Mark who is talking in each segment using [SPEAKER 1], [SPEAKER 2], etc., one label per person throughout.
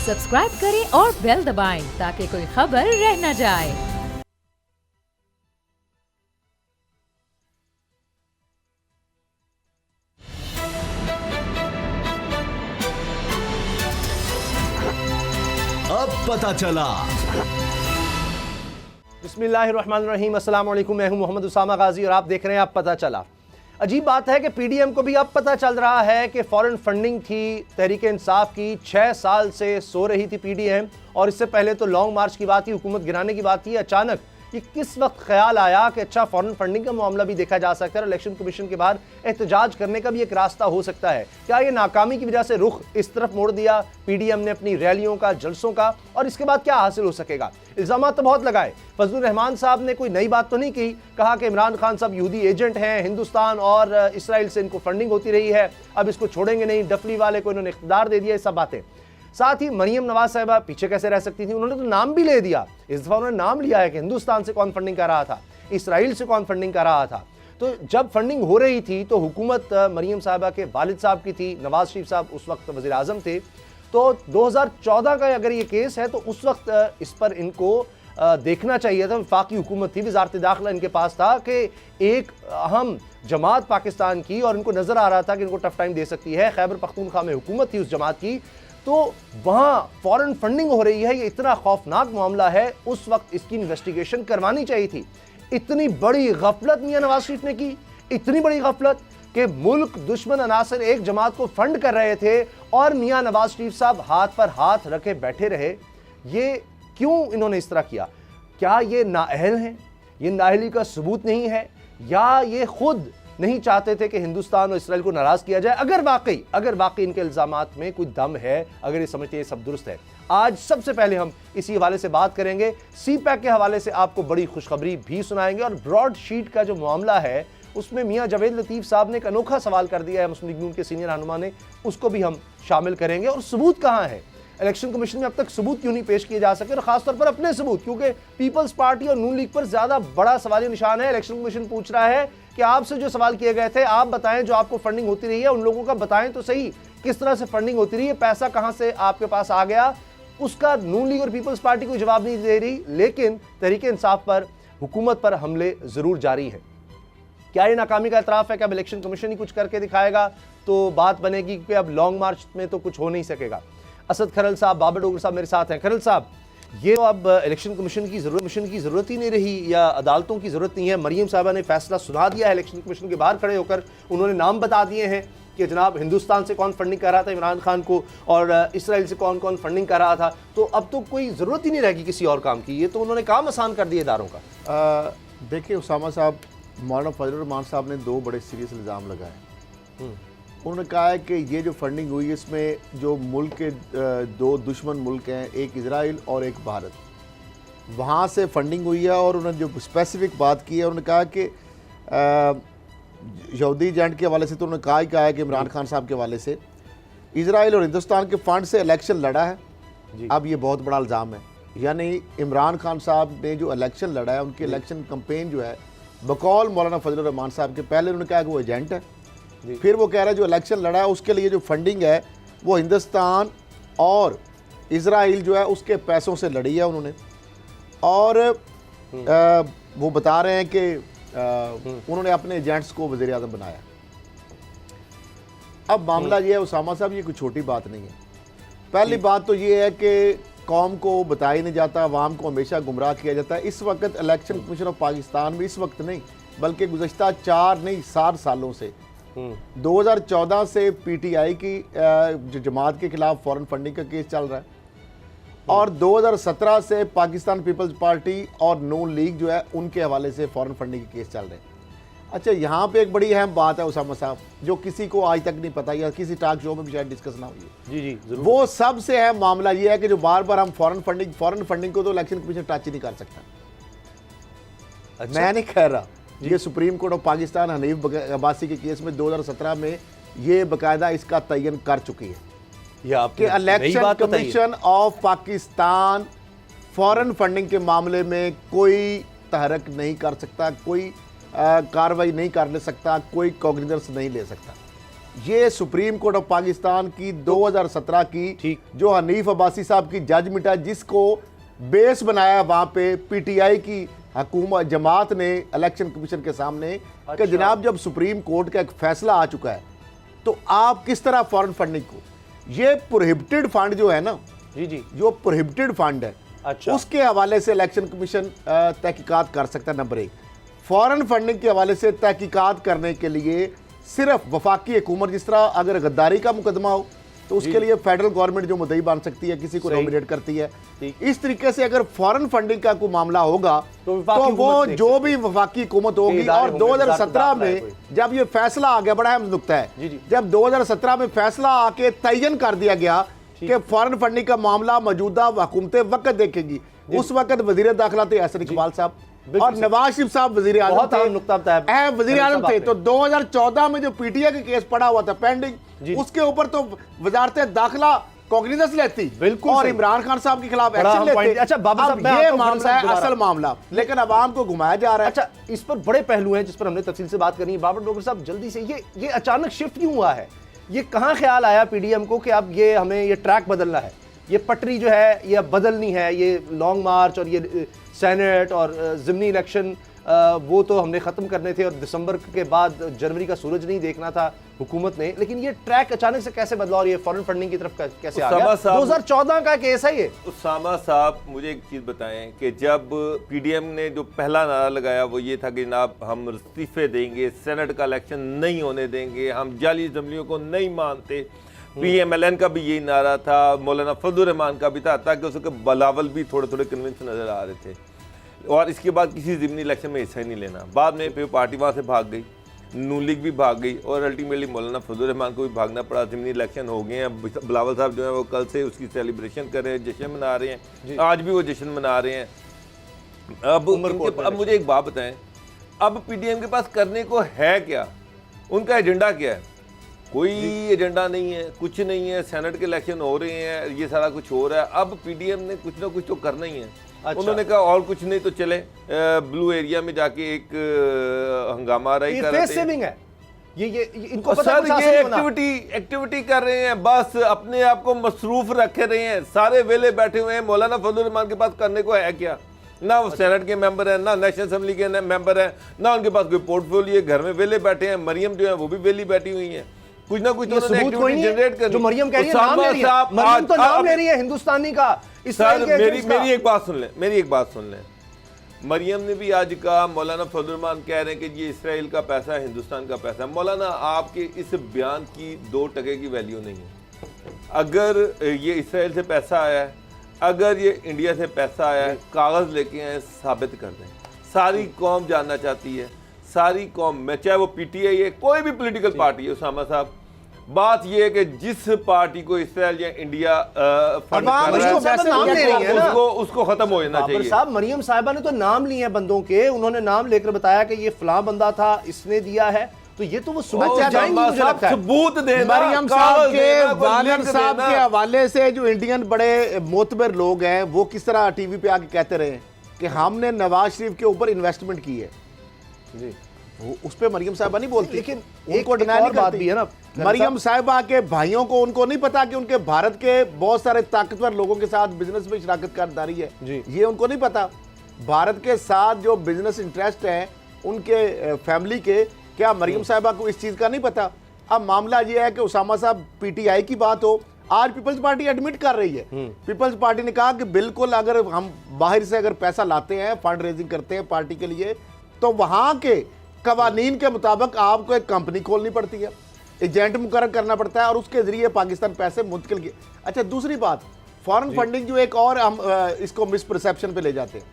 [SPEAKER 1] Subscribe करें और bell दबाएं ताकि कोई खबर रह न जाए।
[SPEAKER 2] अब पता चला।
[SPEAKER 3] बिस्मिल्लाहिर्रहमानिर्रहीम, अस्सलाम वालेकुम। मैं हूं मोहम्मद उसामा गाजी और आप देख रहे हैं अब पता चला। अजीब बात है कि पीडीएम को भी अब पता चल रहा है कि फॉरेन फंडिंग थी तहरीक इंसाफ की। 6 साल से सो रही थी पीडीएम, और इससे पहले तो लॉन्ग मार्च की बात थी, हुकूमत गिराने की बात थी। अचानक ये किस वक्त ख्याल आया कि अच्छा फॉरेन फंडिंग का मामला भी देखा जा सकता है और इलेक्शन कमीशन के बाहर एहतजाज करने का भी एक रास्ता हो सकता है। क्या ये नाकामी की वजह से रुख इस तरफ मोड़ दिया पीडीएम ने अपनी रैलियों का, जलसों का, और इसके बाद क्या हासिल हो सकेगा? इल्जाम तो बहुत लगाए। फजलुर रहमान साहब ने कोई नई बात तो नहीं की, कहा कि इमरान खान साहब यहूदी एजेंट हैं, हिंदुस्तान और इसराइल से इनको फंडिंग होती रही है, अब इसको छोड़ेंगे नहीं, डफली वाले को इन्होंने इख्तियार दे दिया, ये सब बातें। साथ ही मरियम नवाज साहिबा पीछे कैसे रह सकती थी? उन्होंने तो नाम भी ले दिया। इस दफा उन्होंने नाम लिया है कि हिंदुस्तान से कौन फंडिंग कर रहा था, इसराइल से कौन फंडिंग कर रहा था। तो जब फंडिंग हो रही थी तो हुकूमत मरियम साहिबा के वालिद साहब की थी, नवाज शरीफ साहब उस वक्त वज़ीर आज़म थे। तो 2014 का अगर ये केस है तो उस वक्त इस पर इनको देखना चाहिए था। वफाकी हुकूमत थी, वज़ारत दाखिला इनके पास था कि एक अहम जमात पाकिस्तान की, और इनको नज़र आ रहा था कि इनको टफ टाइम दे सकती है। खैबर पख्तूनख्वा में हुकूमत थी उस जमात की, तो वहाँ फॉरेन फंडिंग हो रही है, ये इतना खौफनाक मामला है। उस वक्त इसकी इन्वेस्टिगेशन करवानी चाहिए थी। इतनी बड़ी गफलत मियां नवाज शरीफ ने की, इतनी बड़ी गफलत कि मुल्क दुश्मन अनासर एक जमात को फंड कर रहे थे और मियां नवाज शरीफ साहब हाथ पर हाथ रखे बैठे रहे। ये क्यों इन्होंने इस तरह किया? क्या ये नाअहल हैं? ये नाअहली का सबूत नहीं है, या ये खुद नहीं चाहते थे कि हिंदुस्तान और इसराइल को नाराज किया जाए? अगर वाकई इनके इल्जामात में कोई दम है, अगर ये समझते ये सब दुरुस्त है, आज सबसे पहले हम इसी हवाले से बात करेंगे। सीपैक के हवाले से आपको बड़ी खुशखबरी भी सुनाएंगे, और ब्रॉड शीट का जो मामला है उसमें मियां जावेद लतीफ साहब ने एक अनोखा सवाल कर दिया है मुस्लिम लीग नून के सीनियर रहनुमा ने, उसको भी हम शामिल करेंगे। और सबूत कहाँ है? इलेक्शन कमीशन में अब तक सबूत क्यों नहीं पेश किए जा सके, और खासतौर पर अपने सबूत, क्योंकि पीपल्स पार्टी और नून लीग पर ज्यादा बड़ा सवालिया निशान है। इलेक्शन कमीशन पूछ रहा है कि आपसे जो सवाल किए गए थे आप बताएं, जो आपको फंडिंग होती रही है उन लोगों का बताएं तो सही, किस तरह से फंडिंग होती रही है, पैसा कहां से आपके पास आ गया। उसका नून लीग और पीपल्स पार्टी कोई जवाब नहीं दे रही, लेकिन तहरीक इंसाफ पर, हुकूमत पर हमले जरूर जारी है। क्या ये नाकामी का एतराफ है कि अब इलेक्शन कमीशन ही कुछ करके दिखाएगा तो बात बनेगी, क्योंकि अब लॉन्ग मार्च में तो कुछ हो नहीं सकेगा। असद खरल साहब, बाबर डोगर साहब मेरे साथ हैं। खरल साहब, ये तो अब इलेक्शन कमीशन की जरूरत ही नहीं रही, या अदालतों की जरूरत नहीं है। मरियम साहबा ने फैसला सुना दिया है, इलेक्शन कमीशन के बाहर खड़े होकर उन्होंने नाम बता दिए हैं कि जनाब हिंदुस्तान से कौन फंडिंग कर रहा था इमरान खान को, और इसराइल से कौन कौन फंडिंग कर रहा था। तो अब तो कोई ज़रूरत ही नहीं रहेगी किसी और काम की, ये तो उन्होंने काम आसान कर दिया इदारों का।
[SPEAKER 4] देखिए उसामा साहब, मौलाना फजलुर रहमान साहब ने 2 बड़े सीरियस इल्ज़ाम लगाए। उन्होंने कहा है कि ये जो फंडिंग हुई है इसमें जो मुल्क के 2 दुश्मन मुल्क हैं, एक इजराइल और एक भारत, वहाँ से फंडिंग हुई है। और उन्होंने जो स्पेसिफिक बात की है, उन्होंने कहा कि यहूदी एजेंट के हवाले से तो उन्होंने कहा है कि इमरान खान साहब के हवाले से इजराइल और हिंदुस्तान के फंड से इलेक्शन लड़ा है। अब ये बहुत बड़ा इल्ज़ाम है, यानी इमरान खान साहब ने जो इलेक्शन लड़ा है, उनकी इलेक्शन कंपेन जो है बकौल मौलाना फजलुर रहमान साहब के, पहले उन्होंने कहा कि वो एजेंट है, फिर वो कह रहा है जो इलेक्शन लड़ा है उसके लिए जो फंडिंग है वो हिंदुस्तान और इजराइल जो है उसके पैसों से लड़ी है उन्होंने। और वो बता रहे हैं कि उन्होंने अपने एजेंट्स को वज़ीर आज़म बनाया। अब मामला ये है उसामा साहब, ये कोई छोटी बात नहीं है। पहली बात तो ये है कि कौम को बताया नहीं जाता, आवाम को हमेशा गुमराह किया जाता है। इस वक्त इलेक्शन कमीशन ऑफ पाकिस्तान में, इस वक्त नहीं बल्कि गुज़श्ता 7 सालों से, 2014 से पीटीआई की जो जमात के खिलाफ फॉरेन फंडिंग का केस चल रहा है, और 2017 से पाकिस्तान पीपल्स पार्टी और नून लीग जो है उनके हवाले से फॉरेन फंडिंग के केस चल रहे हैं। अच्छा, यहाँ पे एक बड़ी अहम बात है उसामा साहब, जो किसी को आज तक नहीं पता, या किसी टॉक शो में भी शायद डिस्कस ना हुई है।
[SPEAKER 3] जी जरूर। वो
[SPEAKER 4] सबसे अहम मामला ये है कि जो बार बार हम फॉरेन फंडिंग को तो इलेक्शन कमीशन टच ही नहीं कर सकता।
[SPEAKER 3] अच्छा?
[SPEAKER 4] मैं नहीं कह रहा, ये supreme court of Pakistan Hanif Abbasi के केस में 2017 में ये बाकायदा इसका तयन कर चुकी है कि election commission of Pakistan foreign funding के मामले में कोई तहरक नहीं कर सकता, कोई कार्रवाई नहीं कर ले सकता, कोई कॉग्निजेंस नहीं ले सकता। ये सुप्रीम कोर्ट ऑफ पाकिस्तान की 2017 की
[SPEAKER 3] ठीक।
[SPEAKER 4] जो हनीफ अब्बासी साहब की जजमेंट है, जिसको बेस बनाया वहां पे पीटीआई की हुकूमत जमात ने इलेक्शन कमीशन के सामने कि जनाब जब सुप्रीम कोर्ट का एक फैसला आ चुका है तो आप किस तरह फॉरेन फंडिंग को, ये प्रोहिबिटेड फंड जो है ना,
[SPEAKER 3] जी जी,
[SPEAKER 4] जो प्रोहिबिटेड फंड है,
[SPEAKER 3] अच्छा।
[SPEAKER 4] उसके हवाले से इलेक्शन कमीशन तहकीकात कर सकता है। नंबर 1, फॉरेन फंडिंग के हवाले से तहकीकात करने के लिए सिर्फ वफाकी हुकूमत, जिस तरह अगर गद्दारी का मुकदमा हो तो उसके लिए फेडरल गवर्नमेंट जो मुद्दई बन सकती है, किसी को नॉमिनेट करती है। इस तरीके से अगर फॉरेन फंडिंग का कोई मामला होगा
[SPEAKER 3] तो
[SPEAKER 4] वो जो भी वफाकी हुकूमत होगी, और 2017 में जब ये फैसला आ गया, बड़ा अहम नुक्ता है, जब 2017 में फैसला आके तयन कर दिया गया कि फॉरेन फंडिंग का मामला मौजूदा हुकूमतें वक्त देखेगी, उस वक्त वजीर दाखिला थे एहसन इकबाल साहब और नवाज शरीफ साहब वजीर आजम थे, वजीर आजम थे। तो 2014 में जो पीटीआई का केस पड़ा हुआ था पेंडिंग, उसके ऊपर तो वजारत दाखिला कॉग्निजेंस लेती, बिल्कुल, और इमरान खान साहब के खिलाफ एक्शन लेते।
[SPEAKER 3] अच्छा बाबा साहब,
[SPEAKER 4] ये मामला है असल मामला, लेकिन अवाम को घुमाया जा रहा है।
[SPEAKER 3] अच्छा, इस पर बड़े पहलू हैं जिस पर हमने तफसील से बात करनी है। बाबर डॉक्टर साहब, जल्दी से ये अचानक शिफ्ट क्यों हुआ है? ये कहां ख्याल आया पीडीएम को कि अब ये हमें ये ट्रैक बदलना है, ये पटरी जो है ये अब बदलनी है, ये लॉन्ग मार्च और ये सेनेट और ज़िमनी इलेक्शन वो तो हमने ख़त्म करने थे और दिसंबर के बाद जनवरी का सूरज नहीं देखना था हुकूमत ने, लेकिन ये ट्रैक अचानक से कैसे बदला और ये फॉरेन फंडिंग की तरफ कैसे आ गया? 2014 का केस है ये।
[SPEAKER 2] उसामा साहब, मुझे एक चीज़ बताएं कि जब पीडीएम ने जो पहला नारा लगाया वो ये था कि जनाब हम इस्तीफे देंगे, सेनेट का इलेक्शन नहीं होने देंगे, हम जाली असम्बलियों को नहीं मानते। पीएमएलएन का भी यही नारा था, मौलाना फजलुर रहमान का भी था, ताकि उसके बलावल भी थोड़े थोड़े कन्विंस नजर आ रहे थे, और इसके बाद किसी ज़िमनी इलेक्शन में हिस्सा ही नहीं लेना। बाद में फिर पार्टी वहाँ से भाग गई, नून लीग भी भाग गई, और अल्टीमेटली मौलाना फजलुर रहमान को भी भागना पड़ा। ज़िमनी इलेक्शन हो गए हैं, बिलावल साहब जो है वो कल से उसकी सेलिब्रेशन कर रहे हैं, जश्न मना रहे हैं, आज भी वो जश्न मना रहे हैं। अब मुझे एक बात बताएं, अब पीडीएम के पास करने को है क्या? उनका एजेंडा क्या है? कोई एजेंडा नहीं है, कुछ नहीं है। सेनेट के इलेक्शन हो रहे हैं, ये सारा कुछ हो रहा है, अब पीडीएम ने कुछ ना कुछ तो करना ही है। अच्छा। उन्होंने कहा और कुछ नहीं तो चले ब्लू एरिया में जाके एक हंगामा रही कर रहे हैं।
[SPEAKER 3] ये इनको पता
[SPEAKER 2] सर, ये एक्टिविटी कर रहे हैं, बस अपने आप को मसरूफ रख रहे हैं, सारे वेले बैठे हुए हैं। मौलाना फजलुर रहमान के पास करने को है क्या? ना वो सेनेट के मेंबर हैं, ना नेशनल असेंबली के मेंबर हैं, ना उनके पास कोई पोर्टफोलियो, घर में वेले बैठे हैं। मरियम जो है वो भी वेली बैठी हुई है, कुछ ना कुछ तो एक्टिविटी जनरेट कर।
[SPEAKER 3] जो मरियम कह रही है, नाम ले रही है, मरियम तो नाम ले रही है हिंदुस्तानी का।
[SPEAKER 2] सर मेरी एक बात सुन लें, मरियम ने भी आज कहा, मौलाना फजलुर रहमान कह रहे हैं कि ये इसराइल का पैसा है, हिंदुस्तान का पैसा है। मौलाना, आपके इस बयान की 2 टके की वैल्यू नहीं है। अगर ये इसराइल से पैसा आया है, अगर ये इंडिया से पैसा आया है, कागज़ लेके आए, साबित कर दें। सारी कौम जानना चाहती है, सारी कौम में, चाहे वो पीटीआई है, कोई भी पॉलिटिकल पार्टी है। उसामा साहब, बात यह है कि जिस पार्टी को इसराइल या इंडिया फंड कर रहा है उसको खत्म हो जाना चाहिए।
[SPEAKER 3] साहब, मरियम साहिबा ने तो नाम लिए हैं बंदों के, उन्होंने नाम लेकर बताया कि ये फलां बंदा था, इसने दिया है, तो ये तो वो
[SPEAKER 2] सबूत देना।
[SPEAKER 4] मरियम साहब के वालिद साहब के हवाले से जो इंडियन बड़े मोतबर लोग हैं वो किस तरह टीवी पे आके कहते रहे कि हमने नवाज शरीफ के ऊपर इन्वेस्टमेंट की है जी, वो उस पे मरियम साहिबा नहीं बोलती, लेकिन उनको डिनाई नहीं बात भी है ना। मरियम साहिबा के भाइयों को उनको नहीं पता कि उनके भारत के बहुत सारे ताकतवर लोगों के साथ बिजनेस में शराकत करदारी है जी। ये उनको नहीं पता। भारत के साथ जो बिजनेस इंटरेस्ट है उनके फैमिली के, क्या मरियम साहिबा को इस चीज का नहीं पता? अब मामला ये है कि उसामा साहब, पीटीआई की बात हो, आज पीपल्स पार्टी एडमिट कर रही है। पीपल्स पार्टी ने कहा कि बिल्कुल अगर हम बाहर से अगर पैसा लाते हैं, फंड रेजिंग करते हैं पार्टी के लिए, तो वहां के कवानीन के मुताबिक आपको एक कंपनी खोलनी पड़ती है, एजेंट मुकर्रर करना पड़ता है, और उसके जरिए पाकिस्तान पैसे मुंतकिल किए। अच्छा, दूसरी बात, फॉरेन फंडिंग जो एक और हम इसको मिसपरसेप्शन पे ले जाते हैं।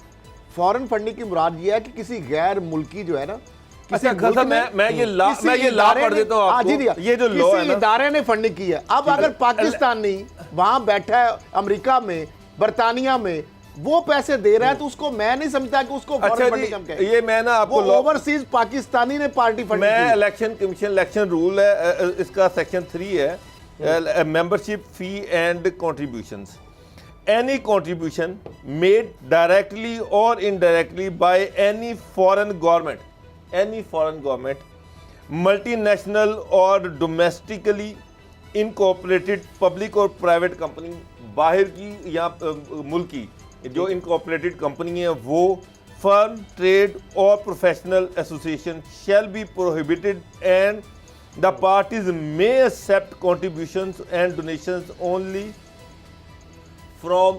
[SPEAKER 4] फॉरेन फंडिंग की मुराद ये है कि किसी गैर मुल्की जो है ना,
[SPEAKER 2] अच्छा मैं ये ला पढ़ देता हूं आपको, ये जो लॉ है ना,
[SPEAKER 4] इदारे ने फंडिंग की है। अब अगर पाकिस्तानी वहां बैठा है अमेरिका में, बरतानिया में, वो पैसे दे रहा है, तो उसको मैं नहीं समझता कि उसको फॉरेन फंडिंग हम कहें।
[SPEAKER 2] ये मैं ना आपको
[SPEAKER 4] ओवरसीज पाकिस्तानी ने पार्टी फंडिंग,
[SPEAKER 2] मैं इलेक्शन कमीशन इलेक्शन रूल है, इसका सेक्शन 3 है, membership fee and contributions. Any contribution made directly or indirectly by any foreign government multinational और डोमेस्टिकली इनकॉर्पोरेटेड पब्लिक और प्राइवेट कंपनी, बाहर की या मुल्क की जो इनकॉर्पोरेटेड कंपनी है वो फर्म, ट्रेड और professional association shall be prohibited and the parties may accept contributions and donations only from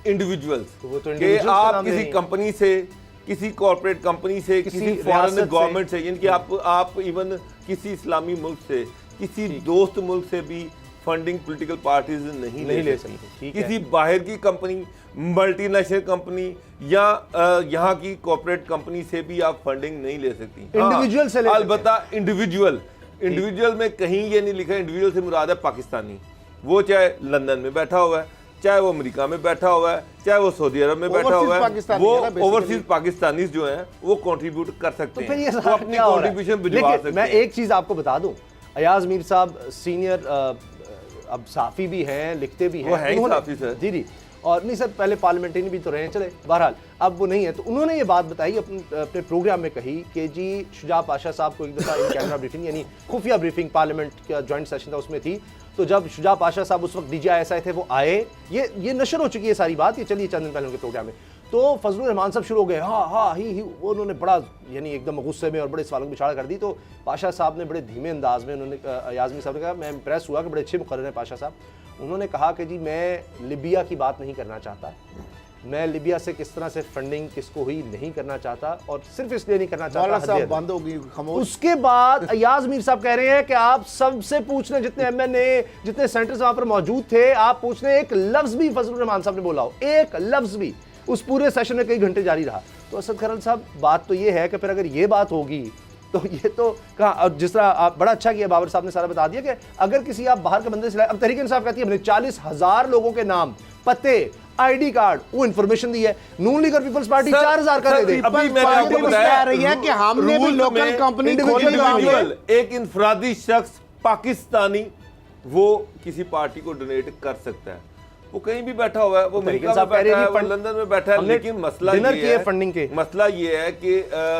[SPEAKER 2] individuals.
[SPEAKER 3] वो तो
[SPEAKER 2] कि
[SPEAKER 3] individuals का
[SPEAKER 2] आप
[SPEAKER 3] नाम
[SPEAKER 2] किसी
[SPEAKER 3] नहीं है।
[SPEAKER 2] कंपनी से, किसी कॉर्पोरेट कंपनी से, किसी
[SPEAKER 3] रियासत
[SPEAKER 2] फॉरेन
[SPEAKER 3] से।
[SPEAKER 2] गवर्नमेंट से, यानी कि आप इवन किसी इस्लामी मुल्क से, किसी दोस्त मुल्क से भी फंडिंग पॉलिटिकल पार्टीज नहीं ले सकती।
[SPEAKER 3] ठीक है।
[SPEAKER 2] किसी बाहर की कंपनी, मल्टीनेशनल कंपनी या यहाँ की कॉर्पोरेट कंपनी से भी आप फंडिंग नहीं ले सकती।
[SPEAKER 3] Individual से ले सकते हैं।
[SPEAKER 2] अलबत्ता इंडिविजुअल में कहीं ये नहीं लिखा, इंडिविजुअल से मुराद है पाकिस्तानी, वो चाहे लंदन में बैठा हुआ है, चाहे वो अमेरिका में बैठा हुआ है, चाहे वो सऊदी अरब में बैठा हुआ है,
[SPEAKER 4] पाकिस्तानी
[SPEAKER 2] वो
[SPEAKER 4] है ना, basically।
[SPEAKER 2] ओवरसीज पाकिस्तानी जो हैं वो कंट्रीब्यूट कर सकते
[SPEAKER 3] तो
[SPEAKER 2] हैं,
[SPEAKER 3] फिर ये
[SPEAKER 2] वो
[SPEAKER 3] सारा
[SPEAKER 2] अपनी
[SPEAKER 3] क्या हो रहा है?
[SPEAKER 2] कंट्रीब्यूशन भिजवा
[SPEAKER 3] लेकिन
[SPEAKER 2] सकते
[SPEAKER 3] मैं
[SPEAKER 2] हैं।
[SPEAKER 3] एक चीज आपको बता दूं, अयाज मीर साहब सीनियर अब साफी भी हैं, लिखते भी हैं।
[SPEAKER 2] वो हैं ही
[SPEAKER 3] उन्होंने-
[SPEAKER 2] साफी सर।
[SPEAKER 3] जी जी, और नहीं सर, पहले पार्लियामेंटेरियन भी तो रहे हैं, चले बहरहाल अब वो नहीं है। तो उन्होंने ये बात बताई अपने प्रोग्राम में कही कि जी शुजा पाशा साहब को एक दफ़ा इन कैमरा ब्रीफिंग यानी खुफिया ब्रीफिंग पार्लियामेंट का जॉइंट सेशन था उसमें थी, तो जब शुजा पाशा साहब उस वक्त DGISI थे वो आए, ये नशर हो चुकी है सारी बात, ये चलिए चंद दिन पहले उनके प्रोग्राम में, तो फजलुर रहमान साहब शुरू हो गए हाँ हाँ ही वो उन्होंने बड़ा यानी एकदम गुस्से में और बड़े सवालों की बिछाड़ कर दी। तो पाशा साहब ने बड़े धीमे अंदाज में उन्होंने याजमी साहब ने कहा, मैं इंप्रेस हुआ कि बड़े अच्छे मुकर्रर हैं पाशा साहब। उन्होंने कहा कि जी मैं लिबिया की बात नहीं करना चाहता, मैं लिबिया से किस तरह से फंडिंग किसको हुई नहीं करना चाहता, और सिर्फ इसलिए नहीं करना
[SPEAKER 4] मौलाना
[SPEAKER 3] चाहता
[SPEAKER 4] साहब बंद हो गई, खामोश।
[SPEAKER 3] उसके बाद अयाज मीर साहब कह रहे हैं कि आप सबसे पूछ लें, जितने MNA जितने सेंटर्स वहां पर मौजूद थे, आप पूछ लें एक लफ्ज भी फजलुर रहमान साहब ने बोला हो, एक लफ्ज भी। उस पूरे सेशन में कई घंटे जारी रहा। तो असद खरल साहब बात तो ये है कि फिर अगर ये बात होगी तो ये तो कहा, और जिस तरह आप बड़ा अच्छा किया बाबर साहब ने सारा बता दिया कि अगर किसी आप बाहर के बंदे से, अब तहरीक इंसाफ कहती है हमने 40,000 लोगों के नाम, पते, ID कार्ड, वो इंफॉर्मेशन दी है। नून लीग और पीपल्स पार्टी 4,000 का दे दे।
[SPEAKER 2] अभी मैंने
[SPEAKER 4] पार्टी
[SPEAKER 2] आपको
[SPEAKER 4] कह
[SPEAKER 2] बताया
[SPEAKER 4] रही है कि हमने भी
[SPEAKER 2] रूल
[SPEAKER 4] लोकल
[SPEAKER 2] में
[SPEAKER 4] कंपनी खोली
[SPEAKER 2] इंडिविजुअल,
[SPEAKER 4] है।
[SPEAKER 2] एक इनफरादी शख्स पाकिस्तानी वो किसी पार्टी को डोनेट कर सकता है, वो कहीं भी बैठा हुआ है, वो अमेरिका में बैठा है, वो लंदन में बैठा है, लेकिन मसला ये है
[SPEAKER 3] फंडिंग के
[SPEAKER 2] मसला ये है कि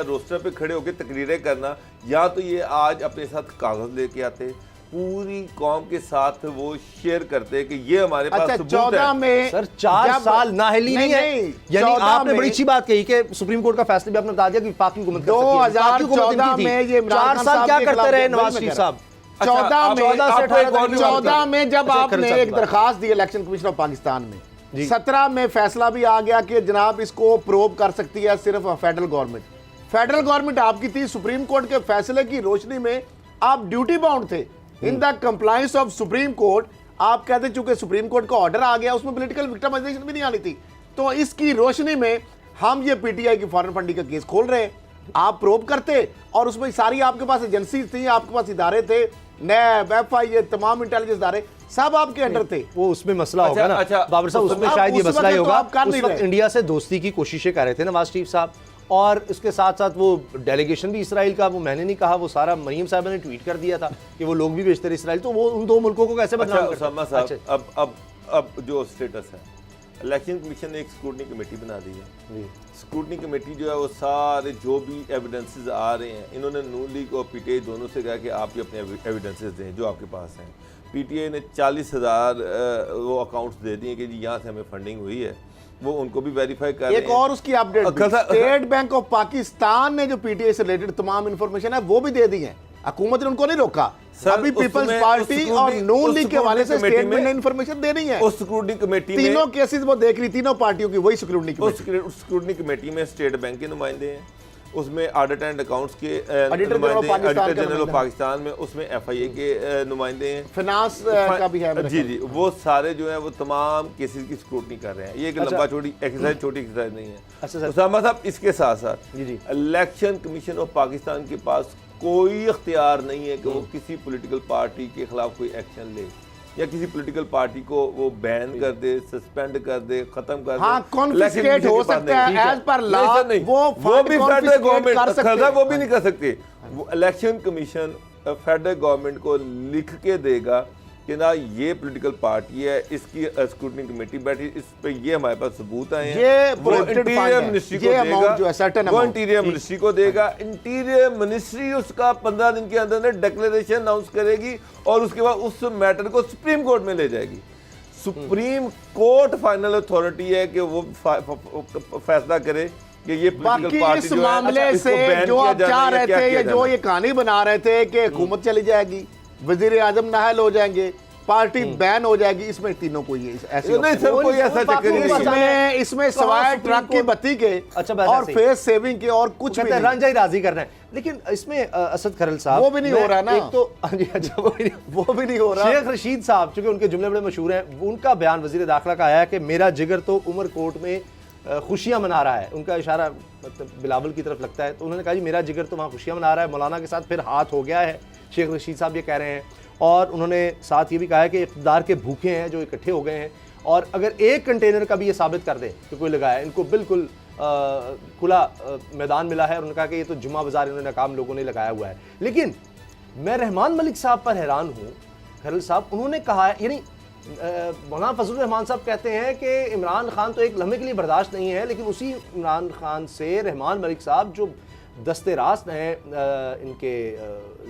[SPEAKER 2] रोस्टर पे खड़े होकर तकरीरें करना, या तो ये आज अपने साथ कागज लेके आते, पूरी कौम के साथ वो शेयर करते कि ये हमारे पास
[SPEAKER 4] अच्छा,
[SPEAKER 2] सबूत
[SPEAKER 4] 14
[SPEAKER 2] है।
[SPEAKER 4] में
[SPEAKER 3] सर 4 साल नाहली नहीं है, यानी
[SPEAKER 4] 14
[SPEAKER 3] आपने
[SPEAKER 4] में-
[SPEAKER 3] बड़ी अच्छी बात कही कि सुप्रीम कोर्ट का फैसला भी आपने बता दिया कि वफाकी हुकूमत कर सकती है। वफाकी हुकूमत
[SPEAKER 4] 2014
[SPEAKER 3] इनकी थी।
[SPEAKER 4] में ये इमरान
[SPEAKER 3] 4
[SPEAKER 4] खान
[SPEAKER 3] साल
[SPEAKER 4] साहब
[SPEAKER 3] क्या
[SPEAKER 4] के
[SPEAKER 3] करते
[SPEAKER 4] खिलाफ
[SPEAKER 3] रहे
[SPEAKER 4] वही
[SPEAKER 3] नवाज
[SPEAKER 4] मैं
[SPEAKER 3] शरीफ
[SPEAKER 4] कह रहा
[SPEAKER 3] साहब?
[SPEAKER 2] अच्छा,
[SPEAKER 4] 14 में
[SPEAKER 3] 14 से 18
[SPEAKER 4] 14 में जब
[SPEAKER 3] अच्छा,
[SPEAKER 4] आपने
[SPEAKER 3] खैर,
[SPEAKER 4] एक
[SPEAKER 3] साहब,
[SPEAKER 4] दरखास्त दी इलेक्शन कमीशन ऑफ पाकिस्तान में,
[SPEAKER 3] जी।
[SPEAKER 4] 17 में फैसला भी आ गया कि जनाब इसको प्रोब कर सकती है सिर्फ फेडरल गवर्नमेंट। फेडरल गवर्नमेंट आपकी थी, सुप्रीम कोर्ट के फैसले की रोशनी में आप ड्यूटी बाउंड थे in the compliance of supreme court. आप कहते चूंकि सुप्रीम कोर्ट का ऑर्डर आ गया, उसमें पॉलिटिकल विक्टिमाइजेशन भी नहीं आनी थी, तो इसकी रोशनी में हम ये PTI की फॉरेन फंडिंग का केस खोल रहे हैं। आप प्रोब करते और उसमें सारी आपके पास एजेंसी थी, आपके पास इदारे थे, नैब, FIA, तमाम इंटेलिजेंस इदारे सब आपके अंडर थे।
[SPEAKER 3] वो उसमें मसला होगा ना
[SPEAKER 2] अच्छा,
[SPEAKER 3] बाबर साहब, उसमें
[SPEAKER 4] अब
[SPEAKER 3] शायद ये
[SPEAKER 4] उस
[SPEAKER 3] मसला ही
[SPEAKER 4] वक्त तो
[SPEAKER 3] होगा।
[SPEAKER 4] आप कर
[SPEAKER 3] उस
[SPEAKER 4] नहीं
[SPEAKER 3] वक्त
[SPEAKER 4] रहे।
[SPEAKER 3] इंडिया से दोस्ती की कोशिशें कर रहे थे नवाज शरीफ साहब, और इसके साथ साथ वो डेलीगेशन भी इसराइल का, वो मैंने नहीं कहा, वो सारा मरीम साहब ने ट्वीट कर दिया था कि वो लोग भी भेजते रहे इसराइल, तो वो उन दो मुल्कों को कैसे
[SPEAKER 2] अच्छा
[SPEAKER 3] बदनाम करते?
[SPEAKER 2] उसामा साहब,
[SPEAKER 3] अच्छा,
[SPEAKER 2] अब जो स्टेटस है, इलेक्शन कमीशन ने एक स्क्रूटनी कमेटी बना दी है। स्क्रूटनी कमेटी जो है वो सारे जो भी एविडेंसेस आ रहे हैं, इन्होंने नून लीग और PTI दोनों से कहा कि आप ही अपने एविडेंसेस दें जो आपके पास हैं। PTI ने 40,000 वो अकाउंट्स दे दिए कि जी यहाँ से हमें फंडिंग हुई है, वो उनको भी वेरीफाई कर रहे
[SPEAKER 4] एक
[SPEAKER 2] हैं।
[SPEAKER 4] और उसकी update, state bank of Pakistan ने जो PTI से रिलेटेड तमाम इंफॉर्मेशन है वो भी दे दी है, हुकूमत ने उनको नहीं रोका।
[SPEAKER 2] सर,
[SPEAKER 4] अभी पीपल्स पार्टी और नून लीग के हवाले से स्टेट बैंक ने इंफॉर्मेशन दे रही है।
[SPEAKER 2] उस स्क्रूटनी कमेटी में
[SPEAKER 4] तीनों केसेस वो देख रही, तीनों पार्टियों की वही स्क्रूटनी कमेटी।
[SPEAKER 2] उस स्क्रूटनी कमेटी में स्टेट बैंक के नुमाइंदे हैं, उसमें ऑडिट एंड अकाउंट्स के
[SPEAKER 4] auditor general of Pakistan
[SPEAKER 2] auditor
[SPEAKER 4] का
[SPEAKER 2] जनरल ऑफ
[SPEAKER 4] नुमाइंदा।
[SPEAKER 2] पाकिस्तान में, उसमें FIA के नुमाइंदे हैं,
[SPEAKER 4] फाइनेंस का भी है मेरे
[SPEAKER 2] जी
[SPEAKER 4] ख्याल
[SPEAKER 2] जी, वो सारे जो है वो तमाम केसेस की स्क्रूटनी कर रहे हैं। ये एक
[SPEAKER 3] अच्छा।
[SPEAKER 2] लंबा छोटी एक्सरसाइज, छोटी एक्सरसाइज नहीं है।
[SPEAKER 3] अच्छा सर।
[SPEAKER 2] उसामा साहब, इसके साथ साथ
[SPEAKER 3] जी जी,
[SPEAKER 2] इलेक्शन कमीशन ऑफ पाकिस्तान के पास कोई इख्तियार नहीं है कि वो किसी पॉलिटिकल पार्टी के खिलाफ कोई एक्शन ले, या किसी पॉलिटिकल पार्टी को वो बैन कर दे, सस्पेंड कर दे, खत्म कर दे।
[SPEAKER 4] हाँ, confiscate हो सकता है as per law, वो fund
[SPEAKER 2] भी फेडरल
[SPEAKER 4] confiscate
[SPEAKER 2] गवर्नमेंट
[SPEAKER 4] कर सकते
[SPEAKER 2] खर्चा
[SPEAKER 4] हैं।
[SPEAKER 2] वो भी नहीं कर सकते। वो इलेक्शन कमीशन फेडरल गवर्नमेंट को लिख के देगा कि ना ये पॉलिटिकल पार्टी है, इसकी स्क्रूटनी कमेटी बैठी, इस पे ये हमारे पास सबूत आए हैं।
[SPEAKER 4] ये
[SPEAKER 2] वो
[SPEAKER 4] prohibited fund
[SPEAKER 2] इंटीरियर
[SPEAKER 4] है।
[SPEAKER 2] मिनिस्ट्री
[SPEAKER 4] ये
[SPEAKER 2] को
[SPEAKER 4] amount
[SPEAKER 2] देगा,
[SPEAKER 4] जो है, certain
[SPEAKER 2] वो
[SPEAKER 4] amount।
[SPEAKER 2] इंटीरियर मिनिस्ट्री को देगा। इंटीरियर मिनिस्ट्री उसका 15 दिन के अंदर डिक्लेरेशन अनाउंस करेगी और उसके बाद उस मैटर को सुप्रीम कोर्ट में ले जाएगी। सुप्रीम कोर्ट फाइनल अथॉरिटी है कि वो फैसला करे कि ये
[SPEAKER 4] बाकी
[SPEAKER 2] पॉलिटिकल पार्टी
[SPEAKER 4] इस
[SPEAKER 2] जो है,
[SPEAKER 4] मामले
[SPEAKER 2] इसको
[SPEAKER 4] से
[SPEAKER 2] बैन
[SPEAKER 4] जो
[SPEAKER 2] किया
[SPEAKER 4] आप
[SPEAKER 2] जाना
[SPEAKER 4] चाह
[SPEAKER 2] है या
[SPEAKER 4] रहे
[SPEAKER 2] क्या
[SPEAKER 4] थे
[SPEAKER 2] किया
[SPEAKER 4] या जो
[SPEAKER 2] जाना है।
[SPEAKER 4] ये कहानी बना रहे थे कि हुकूमत चली जाएगी, वजीर आजम नाहल हो जाएंगे, पार्टी बैन हो जाएगी, इसमें तीनों को ये ऐसे
[SPEAKER 2] नहीं सर, कोई ऐसा चक्कर नहीं।
[SPEAKER 4] इसमें सवाए ट्रक की बत्ती के
[SPEAKER 3] अच्छा, बस
[SPEAKER 4] और
[SPEAKER 3] ऐसे ही।
[SPEAKER 4] फेस सेविंग के और कुछ भी
[SPEAKER 3] कहते हैं
[SPEAKER 4] नहीं।
[SPEAKER 3] रंजा ही राजी करना है। लेकिन इसमें असद खरल साहब,
[SPEAKER 4] वो भी नहीं हो रहा ना।
[SPEAKER 3] एक तो हाँ जी, अच्छा
[SPEAKER 4] वो भी नहीं हो रहा।
[SPEAKER 3] शेख रशीद साहब, चूंकि उनके जुमले बड़े मशहूर हैं, उनका बयान वजीर दाखिला का आया कि मेरा जिगर तो उमर कोर्ट में खुशियां मना रहा है। उनका इशारा मतलब बिलावल की तरफ लगता है, तो उन्होंने कहा जी मेरा जिगर तो वहाँ खुशियां मना रहा है, मौलाना के साथ फिर हाथ हो गया है। शेख रशीद साहब ये कह रहे हैं, और उन्होंने साथ ये भी कहा है कि इक़्तिदार के भूखे हैं जो इकट्ठे हो गए हैं, और अगर एक कंटेनर का भी ये साबित कर दे कि कोई लगाया, इनको बिल्कुल खुला मैदान मिला है। उन्होंने कहा कि ये तो जुम्मा बाजार इन्होंने नाकाम लोगों ने लगाया हुआ है। लेकिन मैं रहमान मलिक साहब पर हैरान हूँ, खरल साहब, उन्होंने कहा है, यानी मौलाना फजलुर रहमान साहब कहते हैं कि इमरान खान तो एक लम्हे के लिए बर्दाश्त नहीं है, लेकिन उसी इमरान खान से रहमान मलिक साहब जो दस्ते रास्त हैं इनके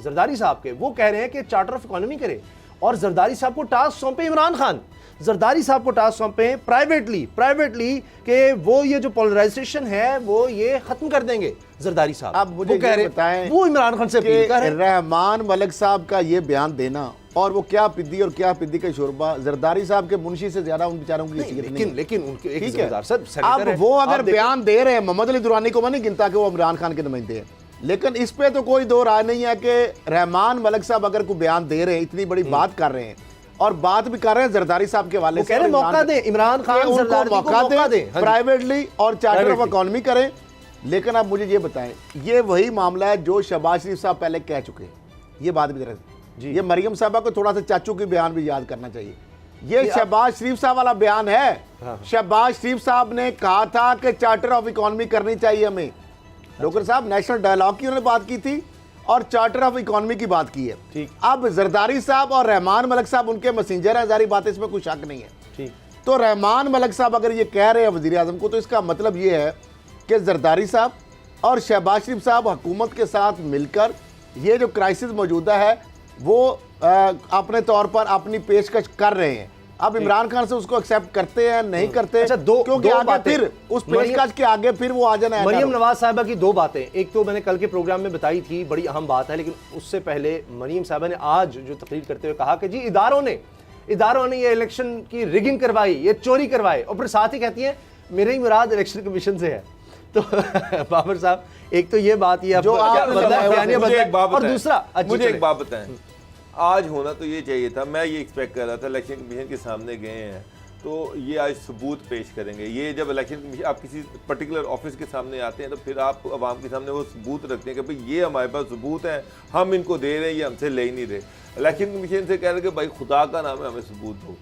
[SPEAKER 3] जरदारी साहब के, वो कह रहे हैं कि चार्टर ऑफ इकोनॉमी करे और जरदारी साहब को टास्क सौंपे इमरान खान, जरदारी साहब को टास्क सौंपे प्राइवेटली कि वो ये जो पोलराइजेशन है वो ये खत्म कर देंगे जरदारी साहब।
[SPEAKER 4] अब मुझे
[SPEAKER 3] वो कह रहे
[SPEAKER 4] बताएं,
[SPEAKER 3] वो इमरान खान से अपील कर रहे हैं।
[SPEAKER 4] रहमान मलिक साहब का ये बयान देना और वो क्या पिद्दी और क्या पिद्दी का शोरबा, जरदारी साहब के मुंशी से ज्यादा उन बेचारों की हैसियत नहीं।
[SPEAKER 3] लेकिन उनके एक
[SPEAKER 4] ठीक है।
[SPEAKER 3] जरदार साहब सेनेटर
[SPEAKER 4] अब
[SPEAKER 3] हैं।
[SPEAKER 4] वो अगर
[SPEAKER 3] आप देखिए-
[SPEAKER 4] बयान दे रहे हैं, मोहम्मद अली दुरानी को मैं नहीं गिनता कि वो इमरान खान के नुमाइंदे हैं, लेकिन इस पे तो कोई दो राय नहीं है कि रहमान मलिक साहब अगर कोई बयान दे रहे हैं, इतनी बड़ी बात कर रहे हैं और बात भी कर रहे हैं जरदारी साहब के वाले
[SPEAKER 3] वो कह रहे हैं मौका दें इमरान खान,
[SPEAKER 4] उनको
[SPEAKER 3] जरदारी को
[SPEAKER 4] मौका दें
[SPEAKER 3] हाँ जी।
[SPEAKER 4] प्राइवेटली और चार्टर ऑफ
[SPEAKER 3] Privately।
[SPEAKER 4] इकोनॉमी करें। लेकिन आप मुझे ये बताएं, ये वही मामला है जो शहबाज शरीफ साहब पहले कह चुके हैं। ये बात भी जरा
[SPEAKER 3] जी।
[SPEAKER 4] ये मरियम साहबा को थोड़ा सा चाचू की बयान भी याद करना चाहिए। ये शहबाज शरीफ साहब वाला बयान है।
[SPEAKER 3] हाँ।
[SPEAKER 4] शहबाज शरीफ साहब ने कहा था कि चार्टर ऑफ इकोनॉमी करनी चाहिए हमें। डॉक्टर साहब नेशनल डायलॉग की उन्होंने बात की थी और चार्टर ऑफ इकोनॉमी की बात की है।
[SPEAKER 3] ठीक।
[SPEAKER 4] अब जरदारी साहब और रहमान मलिक साहब उनके मैसेंजर हैं, जारी बात है, इसमें कोई शक नहीं है।
[SPEAKER 3] ठीक।
[SPEAKER 4] तो रहमान मलिक साहब अगर ये कह रहे हैं वजीर आजम को, तो इसका मतलब ये है कि जरदारी साहब और शहबाज शरीफ साहब हुकूमत के साथ मिलकर ये जो क्राइसिस मौजूदा है वो अपने तौर पर अपनी पेशकश कर रहे हैं। अब इमरान खान से उसको एक्सेप्ट करते हैं नहीं करते,
[SPEAKER 3] अच्छा,
[SPEAKER 4] क्योंकि
[SPEAKER 3] दो
[SPEAKER 4] आगे
[SPEAKER 3] बातें।
[SPEAKER 4] फिर उस पेशकश के आगे फिर वो आ जाना है।
[SPEAKER 3] मरियम नवाज साहिबा की दो बातें, एक तो मैंने कल के प्रोग्राम में बताई थी, बड़ी अहम बात है, लेकिन उससे पहले मरियम साहिबा ने आज जो तकरीर करते हुए कहा कि जी इदारों ने ये इलेक्शन की रिगिंग करवाई, ये चोरी करवाए, और फिर साथ ही कहती है मेरे ही मुराद इलेक्शन कमीशन से है। तो बाबर साहब, एक तो ये बात, ये
[SPEAKER 4] जो आप
[SPEAKER 2] मुझे एक बात
[SPEAKER 3] और
[SPEAKER 2] बताएं।
[SPEAKER 3] दूसरा
[SPEAKER 2] मुझे एक बात बताएं, आज होना तो ये चाहिए था, मैं ये एक्सपेक्ट कर रहा था इलेक्शन कमीशन के सामने गए हैं तो ये आज सबूत पेश करेंगे। ये जब इलेक्शन कमीशन आप किसी पर्टिकुलर ऑफिस के सामने आते हैं तो फिर आप आवाम के सामने वो सबूत रखते हैं कि भाई ये हमारे पास सबूत हैं, हम इनको दे रहे हैं, ये हमसे ले ही नहीं रहे। इलेक्शन कमीशन से कह रहे हैं कि भाई खुदा का नाम है हमें सबूत दो।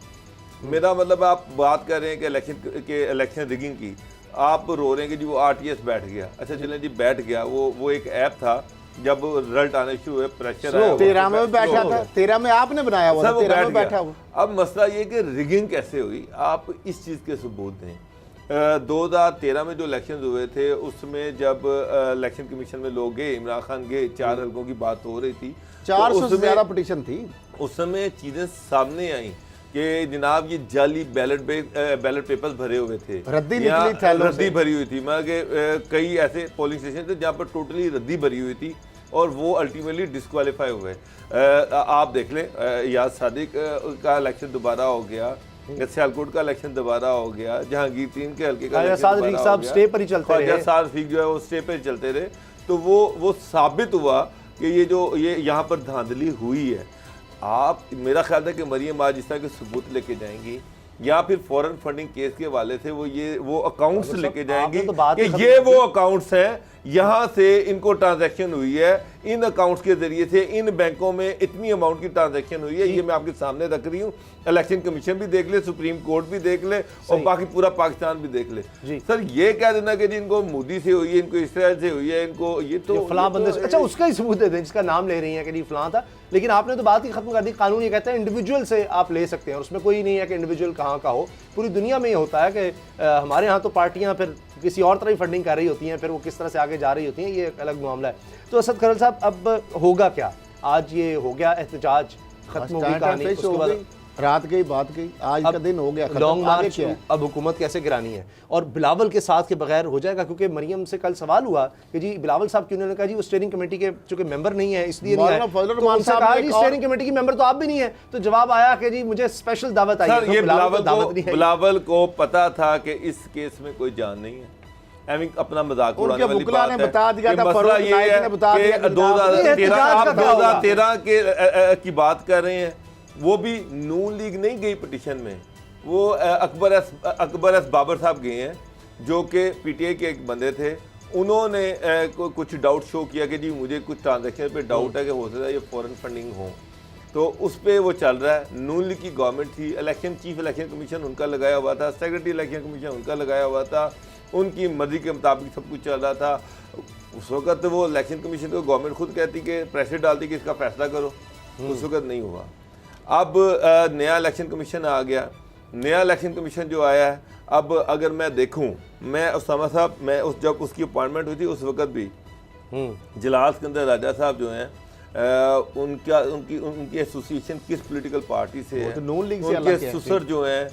[SPEAKER 2] मेरा मतलब आप बात कर रहे हैं कि इलेक्शन रिगिंग की, आप रो रहे हैं कि जी वो RTS बैठ गया। अच्छा चलें जी, बैठ गया, वो एक ऐप था, जब रिजल्ट आने शुरू हुए प्रेशर आया,
[SPEAKER 4] 13 में बैठा था, 13 में आपने बनाया हुआ था,
[SPEAKER 2] वो
[SPEAKER 4] 13 में
[SPEAKER 2] बैठ
[SPEAKER 4] बैठा
[SPEAKER 2] गया।
[SPEAKER 4] हुआ।
[SPEAKER 2] अब मसला ये कि रिगिंग कैसे हुई, आप इस चीज़ के सबूत दें। 2013 में जो इलेक्शन हुए थे उसमें जब इलेक्शन कमीशन में लोग गए, इमरान खान गए, 4 हल्कों की बात हो रही थी,
[SPEAKER 4] 400 से ज्यादा पिटीशन थी।
[SPEAKER 2] उस समय चीज़ें सामने आई कि जनाब ये जाली बैलेट पेपर्स भरे हुए थे,
[SPEAKER 4] रद्दी
[SPEAKER 2] यहाँ
[SPEAKER 4] निकली थैलों से।
[SPEAKER 2] रद्दी भरी हुई थी। मगर कई ऐसे पोलिंग स्टेशन थे जहाँ पर टोटली रद्दी भरी हुई थी और वो अल्टीमेटली डिस्क्वालीफाई हुए। आप देख लें, याद सादिक का इलेक्शन दोबारा हो गया, सियालकोट का इलेक्शन दोबारा हो गया, जहांगीर 3 के हल्के का इलेक्शन दोबारा हो गया,
[SPEAKER 3] स्टे पर ही चलते रहे,
[SPEAKER 2] ख्वाजा साद रफीक जो है वो स्टे पर चलते रहे। तो वो साबित हुआ कि ये यहाँ पर धांधली हुई है। आप, मेरा ख्याल था कि मरियम आज इस तरह के सबूत लेके जाएंगी या फिर फॉरेन फंडिंग केस के वाले थे वो अकाउंट्स लेके जाएंगी कि ये वो अकाउंट्स हैं यहाँ से इनको ट्रांजैक्शन हुई है, इन अकाउंट्स के जरिए से इन बैंकों में इतनी अमाउंट की ट्रांजैक्शन हुई है, ये मैं आपके सामने रख रही हूँ। इलेक्शन कमीशन भी देख ले, सुप्रीम कोर्ट भी देख ले और बाकी पूरा पाकिस्तान भी देख ले। सर ये कह देना कि जी इनको मोदी से हुई है, इनको इसराइल से हुई है, इनको ये तो
[SPEAKER 3] फलां बंदे से, अच्छा उसका ही सबूत दे दें जिसका नाम ले रही हैं कि जी फलां था। लेकिन आपने तो बात ही खत्म कर दी। कानून ये कहता है इंडिविजुअल से आप ले सकते हैं, और उसमें कोई नहीं है कि इंडिविजुअल कहाँ का हो। पूरी दुनिया में ये होता है कि हमारे यहाँ तो पार्टियाँ फिर किसी और तरह ही फंडिंग कर रही होती हैं, फिर वो किस तरह से आगे जा रही होती हैं, ये एक अलग मामला है। तो असद खरल साहब, अब होगा क्या? आज ये हो गया एहतजाज, खत्म होगी कहानी, उसके बाद
[SPEAKER 4] रात गई बात गई, आज का दिन हो गया,
[SPEAKER 3] लॉन्ग मार्च। अब हुकूमत कैसे गिरानी है, और बिलावल के साथ के बगैर हो जाएगा? क्योंकि मरियम से कल सवाल हुआ कि जी बिलावल साहब क्यों, उन्होंने कहा जी वो स्टीयरिंग कमेटी के चूंकि मेंबर नहीं है इसलिए नहीं आए। तो उनसे कहा जी स्टीयरिंग कमेटी की मेंबर तो आप भी नहीं है, तो जवाब आया कि जी मुझे स्पेशल दावत आई है।
[SPEAKER 2] ये बिलावल को पता था कि इस केस में कोई जान नहीं है, अपना मजाक उड़ाने वाली बात है।
[SPEAKER 4] बता दिया था,
[SPEAKER 2] मसला ये है कि 2013 की बात कर रहे हैं, वो भी नून लीग नहीं गई पिटीशन में, वो अकबर एस बाबर साहब गए हैं, जो कि पीटीआई के एक बंदे थे। उन्होंने कुछ डाउट शो किया कि जी मुझे कुछ ट्रांजैक्शन पे डाउट है कि हो सकता है ये फॉरेन फंडिंग हो, तो उस पर वो चल रहा है। नून लीग की गवर्नमेंट थी, इलेक्शन चीफ इलेक्शन कमीशन उनका लगाया हुआ था, सेक्रेटरी इलेक्शन कमीशन उनका लगाया हुआ था, उनकी मर्जी के मुताबिक सब कुछ चल रहा था। उस वक्त वो इलेक्शन कमीशन को गवर्नमेंट खुद कहती कि प्रेशर डालती कि इसका फैसला करो, उस वक्त नहीं हुआ। अब नया इलेक्शन कमीशन आ गया, नया इलेक्शन कमीशन जो आया है, अब अगर मैं देखूं, मैं उसामा साहब, मैं जब उसकी अपॉइंटमेंट हुई थी उस वक्त भी जलाल सिकंदर राजा साहब जो हैं, उनकी एसोसिएशन किस पॉलिटिकल पार्टी से है,
[SPEAKER 4] नून लीग से
[SPEAKER 2] उनके ससुर जो हैं,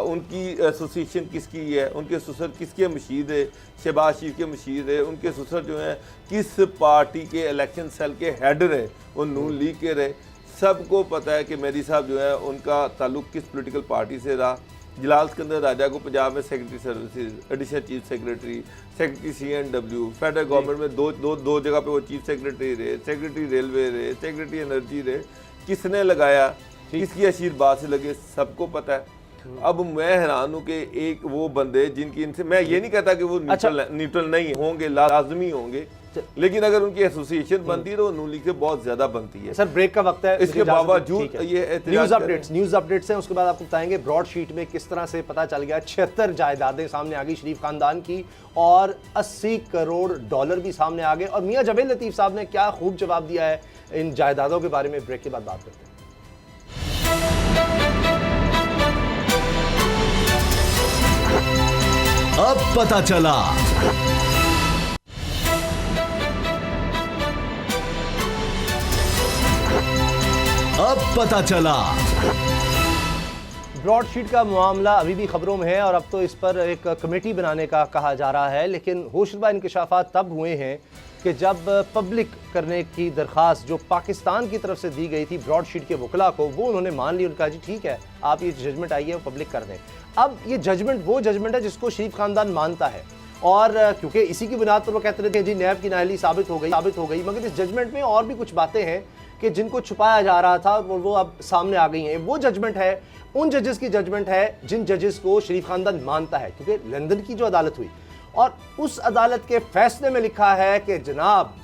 [SPEAKER 2] उनकी एसोसिएशन किसकी है, उनके ससुर किसके मशीद है, शहबाज शरीफ के मशीद है, उनके ससुर जो हैं किस पार्टी के इलेक्शन सेल के हेडर है, वो नून लीग के रहे। सबको पता है कि मेहदी साहब जो है उनका ताल्लुक किस पॉलिटिकल पार्टी से रहा। जलाल सिकंदर राजा को पंजाब में secretary services, additional chief secretary, secretary CNW, federal government में दो जगह पे वो चीफ सेक्रेटरी रहे, सेक्रेटरी रेलवे रहे, सेक्रेटरी एनर्जी रहे। किसने लगाया, किसकी आशीर्वाद से लगे, सबको पता है। अब मैं हैरान हूँ कि एक वो बंदे जिनकी इनसे, मैं ये नहीं कहता कि वो न्यूट्रल नहीं होंगे, लाजमी होंगे, लेकिन अगर उनकी एसोसिएशन बनती है तो नून लीग से बहुत ज्यादा बनती है।
[SPEAKER 3] सर ब्रेक का वक्त है,
[SPEAKER 2] इसके बावजूद ये
[SPEAKER 3] न्यूज अपडेट्स हैं, उसके बाद आपको बताएंगे ब्रॉड शीट में किस तरह से पता चल गया 76 जायदादें सामने आ गई शरीफ खानदान की, और 80 करोड़ डॉलर भी सामने आ गए। और मियां जवेद लतीफ साहब ने क्या खूब जवाब दिया है इन जायदादों के बारे में। ब्रेक के बाद बात करते हैं।
[SPEAKER 5] अब पता चला, अब पता चला।
[SPEAKER 3] ब्रॉड शीट का मामला अभी भी खबरों में है, और अब तो इस पर एक कमेटी बनाने का कहा जा रहा है। लेकिन होशरुबा इंकशाफात तब हुए हैं कि जब पब्लिक करने की दरख्वास्त जो पाकिस्तान की तरफ से दी गई थी ब्रॉड शीट के वकला को, वो उन्होंने मान ली। उन्होंने कहा जी ठीक है, आप ये जजमेंट आई है वो पब्लिक कर दें। अब ये जजमेंट वो जजमेंट है जिसको शरीफ खानदान मानता है, और क्योंकि इसी की बुनियाद पर वो कहते रहते हैं जी नैब की नाअहली साबित हो गई। मगर इस जजमेंट में और भी कुछ बातें हैं कि जिनको छुपाया जा रहा था वो अब सामने आ गई हैं। वो जजमेंट है, उन जजेस की जजमेंट है जिन जजेस को शरीफ खानदान मानता है, क्योंकि लंदन की जो अदालत हुई और उस अदालत के फैसले में लिखा है कि जनाब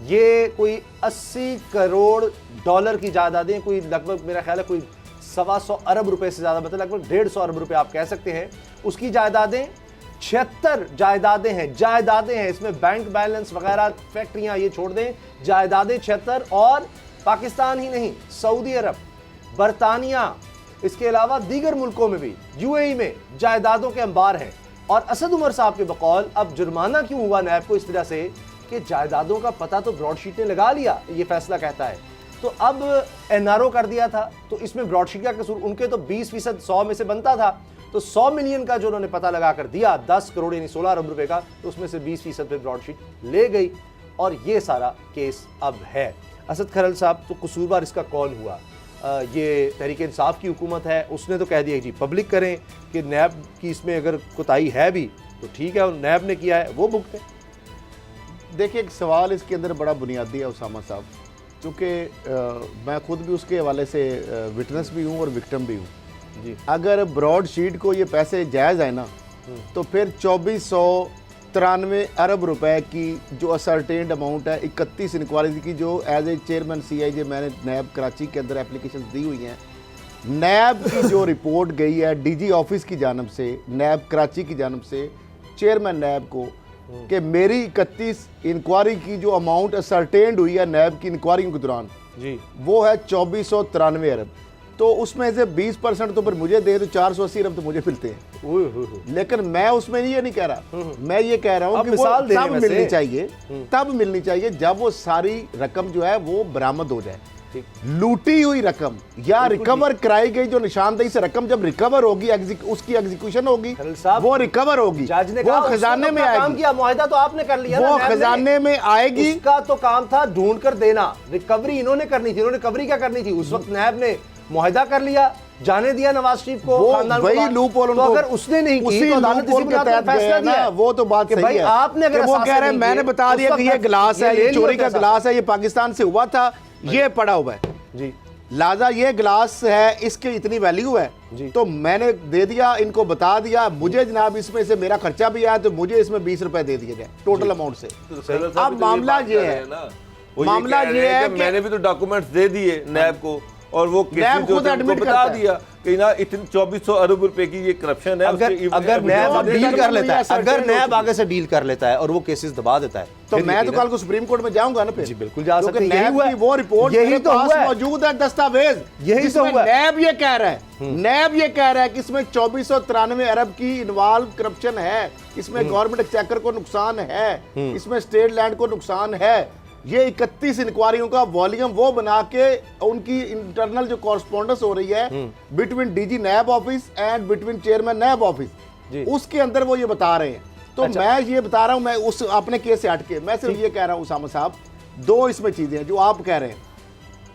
[SPEAKER 3] ये कोई 80 करोड़ डॉलर की जायदादें, कोई लगभग मेरा ख्याल है कोई 125 अरब रुपए से ज़्यादा, मतलब लगभग 150 अरब रुपए आप कह सकते हैं, उसकी जायदादें 76 जायदादें हैं। इसमें बैंक बैलेंस वगैरह, फैक्ट्रियां ये छोड़ दें, जायदादें 76। और पाकिस्तान ही नहीं, सऊदी अरब, बरतानिया, इसके अलावा दीगर मुल्कों में भी, UAE में जायदादों के अंबार हैं। और असद उमर साहब के बकौल अब जुर्माना क्यों हुआ नैब को इस तरह से कि जायदादों का पता तो ब्रॉडशीट ने लगा लिया, ये फैसला कहता है। तो अब NRO कर दिया था, तो इसमें ब्रॉडशीट का कसूर, उनके तो 20% 100 में से बनता था, तो 100 मिलियन का जो उन्होंने पता लगा कर दिया, 10 करोड़ यानी 16 अरब रुपए का, तो उसमें से 20% पे ब्रॉडशीट ले गई। और ये सारा केस अब है। असद खरल साहब, तो कसूरवार इसका कौन हुआ? ये तहरीक इंसाफ की हुकूमत है, उसने तो कह दिया जी पब्लिक करें कि नैब की इसमें अगर कोताही है भी तो ठीक है, और नैब ने किया है वो भुगते।
[SPEAKER 4] देखिए, एक सवाल इसके अंदर बड़ा बुनियादी है उसामा साहब, क्योंकि मैं खुद भी उसके हवाले से विटनेस भी हूँ और विक्टिम भी हूँ जी। अगर ब्रॉड शीट को ये पैसे जायज़ है ना, तो फिर 2400 293 अरब रुपए की जो असरटेन्ड अमाउंट है 31 इंक्वायरी की, जो एज ए चेयरमैन CIJ मैंने नैब कराची के अंदर एप्लीकेशन दी हुई हैं। नैब की जो रिपोर्ट गई है DG ऑफिस की जानब से, नैब कराची की जानब से चेयरमैन नैब को, कि मेरी 31 इंक्वायरी की जो अमाउंट असरटेन्ड हुई है नैब की इंक्वायरियों के दौरान
[SPEAKER 3] जी,
[SPEAKER 4] वो है 2493 अरब। तो उसमें से 20% तो फिर मुझे दे, तो 480 अरब तो मुझे मिलते हैं। लेकिन मैं उसमें ये नहीं कह रहा, मैं ये कह रहा हूँ कि वो तब मिलनी चाहिए, तब मिलनी चाहिए जब वो सारी रकम जो है वो बरामद हो जाए। लूटी हुई रकम या रिकवर कराई गई जो निशानदेही से रकम जब रिकवर होगी, उसकी एग्जीक्यूशन होगी, वो रिकवर होगी, वो खजाने में आएगी।
[SPEAKER 3] मुआहदा तो आपने कर लिया,
[SPEAKER 4] वो खजाने में आएगी।
[SPEAKER 3] उसका तो काम था ढूंढ कर देना, रिकवरी इन्होंने करनी थी। इन्होंने रिकवरी क्या करनी थी? उस वक्त नैब ने मुआहदा कर लिया, जाने दिया नवाज शरीफ को, खानदान को।
[SPEAKER 4] वही लूप होल,
[SPEAKER 3] तो अगर उसने नहीं की तो अदालत इसी बुनियाद पर फैसला दिया।
[SPEAKER 4] वो तो बात सही है।
[SPEAKER 3] आपने अगर
[SPEAKER 4] वो कह रहे हैं मैंने बता दिया कि ये गिलास है, ये चोरी का गिलास है, ये पाकिस्तान से हुआ था, ये पड़ा हुआ है
[SPEAKER 3] जी,
[SPEAKER 4] लाजा ये गिलास है, इसकी इतनी वैल्यू है, तो मैंने दे दिया, इनको बता दिया। मुझे जनाब इसमें से मेरा खर्चा भी आया, तो मुझे इसमें 20 रुपए दे दिए जाए टोटल अमाउंट से। अब मामला ये है,
[SPEAKER 2] मामला ये है कि मैंने भी तो डॉक्यूमेंट्स दे दिए नैब को, और वो
[SPEAKER 4] नैब खुद एडमिट
[SPEAKER 2] बता दिया कि ना इतने 2400 अरब रुपए की ये करप्शन है।
[SPEAKER 3] अगर नैब डील कर लेता है, अगर नैब आगे से डील कर लेता है और वो केसेस दबा देता है,
[SPEAKER 4] तो मैं तो कल को सुप्रीम कोर्ट में जाऊंगा ना। फिर
[SPEAKER 3] जी बिल्कुल जा सकते हैं।
[SPEAKER 4] नैब की वो रिपोर्ट
[SPEAKER 3] यही तो हुआ है,
[SPEAKER 4] मौजूद है, दस्तावेज
[SPEAKER 3] यही तो हुआ है।
[SPEAKER 4] नैब ये कह रहा है, नैब ये कह रहा है कि इसमें 2493 अरब की इन्वॉल्व करप्शन है, इसमें गवर्नमेंट एक्सचेकर को नुकसान है, इसमें स्टेट लैंड को नुकसान है। ये 31 इंक्वायरियों का वॉल्यूम वो बना के उनकी इंटरनल जो कॉरस्पॉन्डेंस हो रही है between DG NAB office and between chairman NAB office, उसके अंदर वो ये बता रहे हैं। तो अच्छा, मैं ये बता रहा हूं, मैं उस अपने केस से हटके मैं सिर्फ ये कह रहा हूं उसामा साहब, दो इसमें चीजें हैं जो आप कह रहे हैं।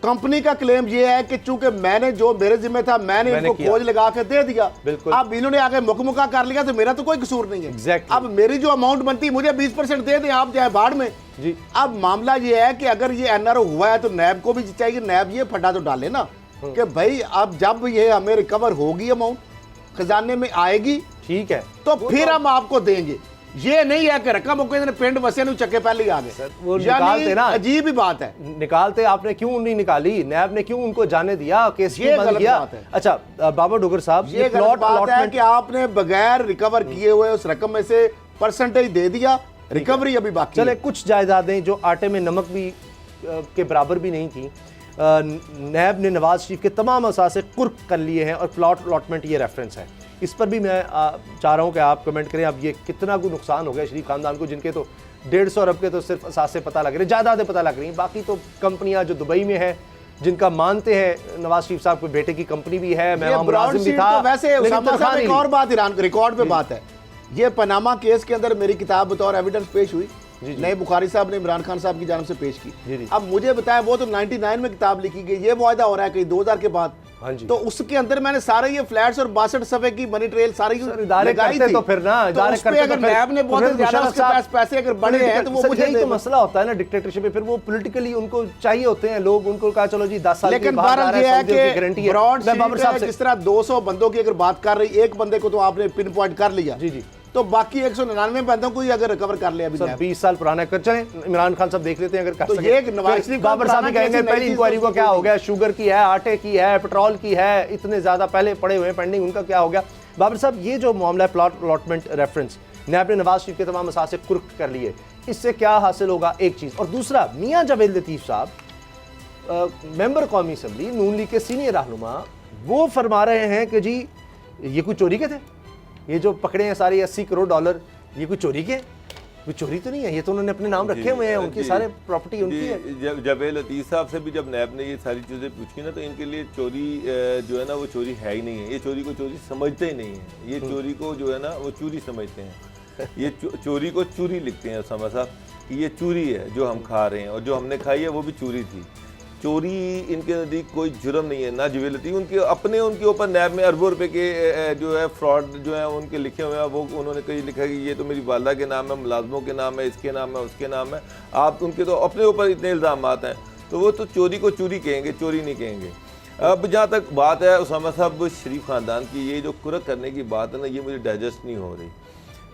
[SPEAKER 4] कंपनी का क्लेम ये है कि चूंकि मैंने जो मेरे जिम्मे था मैंने इनको खोज लगा के दे दिया, अब इन्होंने आगे मुकमुका कर लिया, तो मेरा तो कोई कसूर नहीं है। अब मेरी जो अमाउंट बनती है मुझे 20% दे दें, आप जाए बाढ़ में जी। अब मामला ये है कि अगर ये NRO हुआ है तो नैब को भी चाहिए, नैब ये फटा तो डाले ना कि भाई अब जब ये हमें रिकवर होगी, अमाउंट खजाने में आएगी, ठीक है, तो फिर हम आपको देंगे। ये नहीं है कि रकम पिंड वसे चक्के पहले ही आ गए,
[SPEAKER 3] वो निकालते ना,
[SPEAKER 4] अजीब ही बात है।
[SPEAKER 3] निकालते आपने क्यों नहीं निकाली? नैब ने क्यों उनको जाने दिया? केस ये गलत बात है। अच्छा बाबर डोगर साहब,
[SPEAKER 4] ये गलत बात है कि आपने बगैर रिकवर किए हुए उस रकम में से परसेंटेज दे दिया, रिकवरी अभी बाकी।
[SPEAKER 3] चले कुछ जायदादें जो आटे में नमक भी के बराबर भी नहीं थी, नैब ने नवाज शरीफ के तमाम असासे कुर्क कर लिए हैं और प्लॉट अलॉटमेंट ये रेफरेंस है। इस पर भी मैं चाह रहा हूं कि आप कमेंट करें। अब ये कितना को नुकसान हो गया शरीफ खानदान को, जिनके तो 150 अरब के तो सिर्फ असासे पता लग रहे, जायदादें पता लग रही हैं, बाकी तो कंपनियां जो दुबई में है, जिनका मानते हैं नवाज शरीफ साहब के बेटे की कंपनी भी है, मैं मुलाजिम भी था।
[SPEAKER 4] तो वैसे एक और बात ईरान रिकॉर्ड पे बात है, ये पनामा केस के अंदर मेरी किताब बतौर एविडेंस पेश हुई, नए बुखारी साहब ने इमरान खान साहब की जानब से पेश की। अब मुझे बताया वो तो 99 में किताब लिखी गई, ये मुआहदा हो रहा है कहीं 2000 के बाद, तो उसके अंदर मैंने सारे ये फ्लैट्स और 62 सफ़े की मनी ट्रेल सारी लगाई थी।
[SPEAKER 3] तो फिर ना
[SPEAKER 4] इदारे करते अगर नैब ने बहुत ज्यादा उसके पास पैसे अगर बढ़े हैं तो वो मुझे
[SPEAKER 3] तो मसला होता है ना डिक्टेटरशिप में, फिर वो पॉलिटिकली उनको चाहिए होते हैं लोग, उनको कहा चलो जी 10 साल।
[SPEAKER 4] लेकिन बहरहाल ये है कि ब्रॉड जिस तरह 200 बंदों की अगर बात कर रही, एक बंदे को तो आपने पिन पॉइंट कर लिया जी, तो बाकी 199 बंदों को ही अगर रिकवर कर लिया, अभी
[SPEAKER 3] 20 साल पुराना कर चले। इमरान खान साहब देख लेते हैं अगर कर
[SPEAKER 4] तो ये नवाज शरीफ
[SPEAKER 3] बाबर साहब कहेंगे पहली इंक्वायरी को क्या हो गया, शुगर की है, आटे की है, पेट्रोल की है, इतने ज्यादा पहले पड़े हुए पेंडिंग, उनका क्या हो गया। बाबर साहब ये जो मामला है प्लॉट अलॉटमेंट रेफरेंस, नैब ने नवाज शरीफ के तमाम असासे कुर्क कर लिए, इससे क्या हासिल होगा? एक चीज, और दूसरा मियां जावेद लतीफ साहब मेंबर कौमी असम्बली नून लीग के सीनियर रहनुमा, वो फरमा रहे हैं कि जी ये कोई चोरी के थे, ये जो पकड़े हैं सारे 80 करोड़ डॉलर, ये कोई चोरी के? कोई चोरी तो नहीं है, ये तो उन्होंने अपने नाम रखे हुए हैं, उनकी सारे प्रॉपर्टी उनकी है।
[SPEAKER 2] जब जावेद लतीफ साहब से भी जब नैब ने ये सारी चीज़ें पूछी ना, तो इनके लिए चोरी जो है ना वो चोरी है ही नहीं है, ये चोरी को चोरी समझते ही नहीं है, ये चोरी को जो है ना वो चोरी समझते हैं, ये चोरी को चूरी लिखते हैं उसामा साहब कि ये चोरी है जो हम खा रहे हैं, और जो हमने खाई है वो भी चोरी थी। चोरी इनके नज़दीक कोई जुर्म नहीं है ना जावेद लतीफ, उनके ऊपर नैब में अरबों रुपए के जो है फ्रॉड जो है उनके लिखे हुए हैं, वो उन्होंने कहीं लिखा है कि ये तो मेरी वालदा के नाम है, मुलाजमों के नाम है, इसके नाम है, उसके नाम है। आप उनके तो अपने ऊपर इतने इल्ज़ाम हैं, तो वो तो चोरी को चोरी कहेंगे, चोरी नहीं कहेंगे। अब जहाँ तक बात है उसामा साहब शरीफ ख़ानदान की, ये जो कुर्क करने की बात है ना, ये मुझे डाइजेस्ट नहीं हो रही।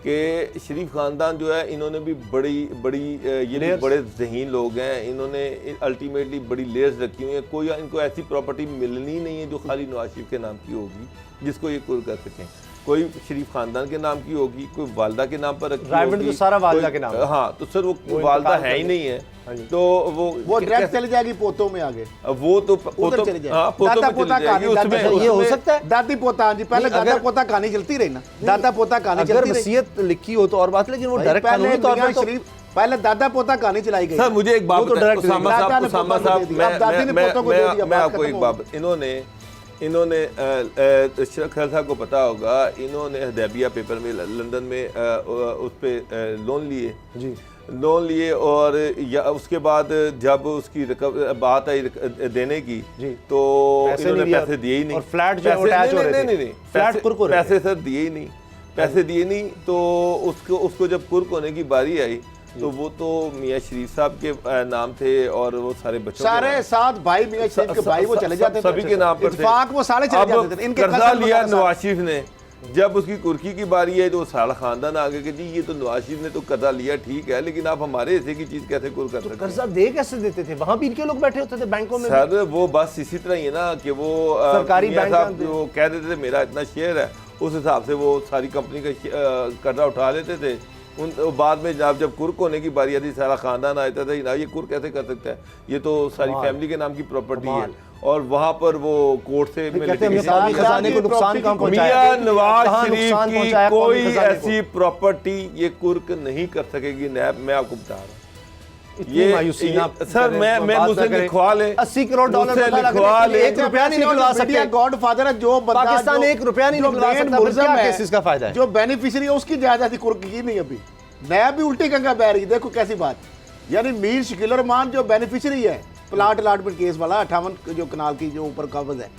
[SPEAKER 2] कि शरीफ ख़ानदान जो है इन्होंने भी ये भी बड़े ज़हीन लोग हैं, इन्होंने अल्टीमेटली बड़ी लेयर्स रखी हुई हैं। कोई इनको ऐसी प्रॉपर्टी मिलनी नहीं है जो खाली नवाज शरीफ के नाम की होगी जिसको ये कुल कर सकें। कोई शरीफ खानदान के नाम की होगी, कोई वालदा के नाम पर रखी
[SPEAKER 3] रायमंड तो सारा वालदा के नाम।
[SPEAKER 2] हाँ, तो सर वो वालदा है ही नहीं है, तो वो
[SPEAKER 4] डायरेक्ट चली जाएगी पोतों में आगे,
[SPEAKER 2] वो तो पोतों
[SPEAKER 4] चली जाएगी।
[SPEAKER 2] हाँ, पोतों में चली जाएगी। उसमें
[SPEAKER 3] ये हो सकता है
[SPEAKER 4] दादी पोता जी, पहले दादा पोता कहानी चलती रही ना, दादा पोता कहानी चलती रही।
[SPEAKER 3] वसीयत लिखी हो तो और बात, लेकिन वो डायरेक्ट कानूनी तौर पर तो
[SPEAKER 4] पहले दादा पोता कहानी चलाई गई।
[SPEAKER 2] सर मुझे एक बात
[SPEAKER 3] तो
[SPEAKER 2] उसामा साहब, मैं आपको एक बात, इन्होंने खैर साहब को पता होगा, इन्होंने हदैबिया पेपर में लंदन में उस पर लोन लिए और उसके बाद जब उसकी बात आई देने की तो इन्होंने पैसे दिए ही नहीं।
[SPEAKER 3] और फ्लैट जो अटैच हो रहे थे, फ्लैट कुर्क
[SPEAKER 2] पैसे सर दिए ही नहीं, तो उसको जब कुर्क होने की बारी आई तो वो तो मियाँ शरीफ साहब के नाम थे और वो सारे बच्चों
[SPEAKER 4] सारे सात भाई मियाँ शरीफ के भाई वो चले जाते थे,
[SPEAKER 2] सभी के नाम पर
[SPEAKER 4] इत्तेफाक वो सारे चले जाते थे। इनके
[SPEAKER 2] कर्जा लिया नवाज शरीफ ने, जब उसकी कुर्की की बारी आई तो सारा खानदान आ गया कि जी ये तो नवाज शरीफ ने तो कर्जा लिया, ठीक है, लेकिन आप हमारे हिस्से की चीज कैसे कुर कर सकते हैं?
[SPEAKER 3] कर्जा दे कैसे देते थे? वहां भी इनके लोग बैठे होते थे बैंकों में।
[SPEAKER 2] सर वो बस इसी तरह ही है ना कि वो
[SPEAKER 3] सरकारी बैंक
[SPEAKER 2] जो कह देते थे मेरा इतना शेयर है, उस हिसाब से वो सारी कंपनी का कर्जा उठा लेते थे। उन बाद में जब कुर्क होने की बारी आती सारा खानदान आता था, ना ये कुर्क कैसे कर सकता है, ये तो सारी फैमिली के नाम की प्रॉपर्टी है। और वहाँ पर वो कोर्ट से
[SPEAKER 3] खजाने को नुकसान कम
[SPEAKER 2] पहुंचाया, नवाज शरीफ की कोई ऐसी प्रॉपर्टी ये कुर्क नहीं कर सकेगी नैब, मैं आपको बता रहा हूँ। ये सर मैं मुझसे लिखवा ले
[SPEAKER 3] 80 करोड़ डॉलर
[SPEAKER 2] लिखवा ले,
[SPEAKER 3] 1 रुपया नहीं निकलवा सकते।
[SPEAKER 4] गॉडफादर है जो बंदा,
[SPEAKER 3] पाकिस्तान 1 रुपया नहीं निकलवा सकता, क्या केस इसका फायदा है?
[SPEAKER 4] जो बेनिफिशियरी है उसकी जायदाद कुर्क की नहीं, अभी नया भी उल्टी कंगा बह रही। देखो कैसी बात, यानी मीर शकील रहमान जो बेनिफिशियरी है प्लाट अलॉटमेंट केस वाला 58 जो कनाल की जो ऊपर कब्ज है,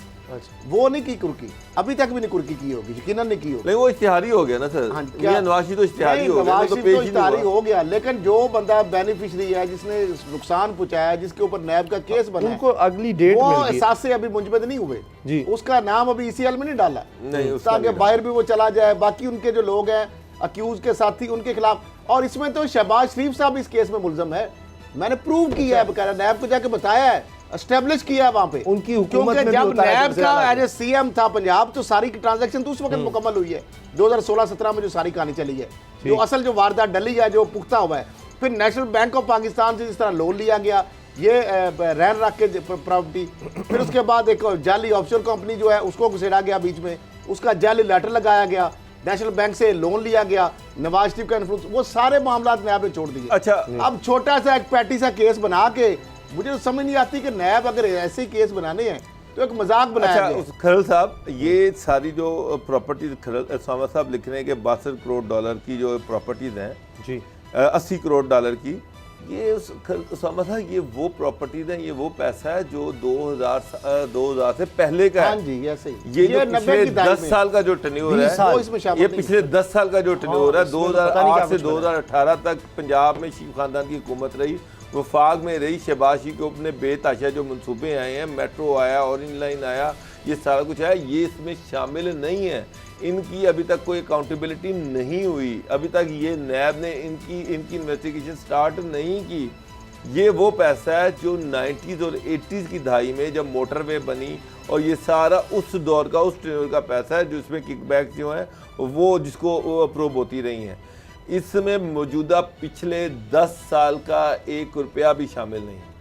[SPEAKER 4] वो नहीं की कुर्की, अभी तक भी नहीं कुर्की की होगी, यकीनन नहीं की होगी।
[SPEAKER 2] लेकिन वो इश्तिहारी हो गया ना सर।
[SPEAKER 4] हाँ,
[SPEAKER 2] नवाज शरीफ तो इश्तिहारी हो गया, तो
[SPEAKER 4] इश्तिहारी हो गया, लेकिन जो बंदा बेनिफिशियरी है जिसने नुकसान पहुंचाया, जिसके ऊपर नैब का केस बना,
[SPEAKER 3] उनको अगली डेट
[SPEAKER 4] वो एहसास से अभी मुंजमद नहीं हुए
[SPEAKER 3] जी,
[SPEAKER 4] उसका नाम अभी ECL में नहीं डाला ताकि बाहर भी वो चला जाए। बाकी उनके जो लोग हैं अक्यूज के साथी उनके खिलाफ, और इसमें तो शहबाज शरीफ साहब इस केस में मुलजम है, मैंने प्रूव किया है, बकायदा नैब को जाके बताया है, एस्टेब्लिश किया है वहां पे
[SPEAKER 3] उनकी हुकूमत में।
[SPEAKER 4] जब नैब का एज सीएम था पंजाब तो सारी की ट्रांजैक्शन तो उस वक्त मुकम्मल हुई है 2016-17 में जो सारी कहानी चली है, जो असल जो वारदात डली है, जो पुख्ता हुआ है। फिर नेशनल बैंक ऑफ पाकिस्तान से जिस तरह लोन लिया गया, ये रैन रख के प्रॉपर्टी, फिर उसके बाद एक जाली ऑफशोर कंपनी जो है उसको घुसेड़ा गया बीच में, उसका जाली लेटर लगाया गया, नेशनल बैंक से लोन लिया गया, नवाज शरीफ का इन्फ्लुएंस, वो सारे मामला नैब ने छोड़ दिए।
[SPEAKER 2] अच्छा,
[SPEAKER 4] अब छोटा सा एक पैटी सा केस बना के, मुझे तो समझ नहीं आती कि नैब अगर ऐसे केस बनाने हैं तो एक मजाक बनाया गया।
[SPEAKER 2] खरल साहब, ये सारी जो प्रॉपर्टीज उसामा साहब लिख रहे हैं कि 62 करोड़ डॉलर की जो प्रॉपर्टीज हैं
[SPEAKER 3] जी,
[SPEAKER 2] 80 करोड़ डॉलर की, ये उसामा साहब ये वो प्रॉपर्टीज हैं, ये वो पैसा है जो 2000 से पहले का है।
[SPEAKER 4] हाँ जी, ऐसे ही
[SPEAKER 2] ये जो पिछले 10 साल का जो टर्न्योर है, ये पिछले 10 साल का जो टर्न्योर है, 2008 से 2018 तक पंजाब में शरीफ खानदान की हुकूमत रही, वफाक में रही, शहबाज शरीफ के अपने बेताशा जो मंसूबे आए हैं, मेट्रो आया, ऑरेंज लाइन आया, ये सारा कुछ आया, ये इसमें शामिल नहीं है। इनकी अभी तक कोई अकाउंटेबिलिटी नहीं हुई, अभी तक ये नैब ने इनकी इन्वेस्टिगेशन स्टार्ट नहीं की। ये वो पैसा है जो 90s और 80s की दहाई में जब मोटरवे बनी, और ये सारा उस दौर का, उस टेन्योर का पैसा है जिसमें किकबैक जो हैं वो जिसको अप्रूव होती रही हैं। इसमें मौजूदा पिछले 10 साल का 1 रुपया भी शामिल नहीं है।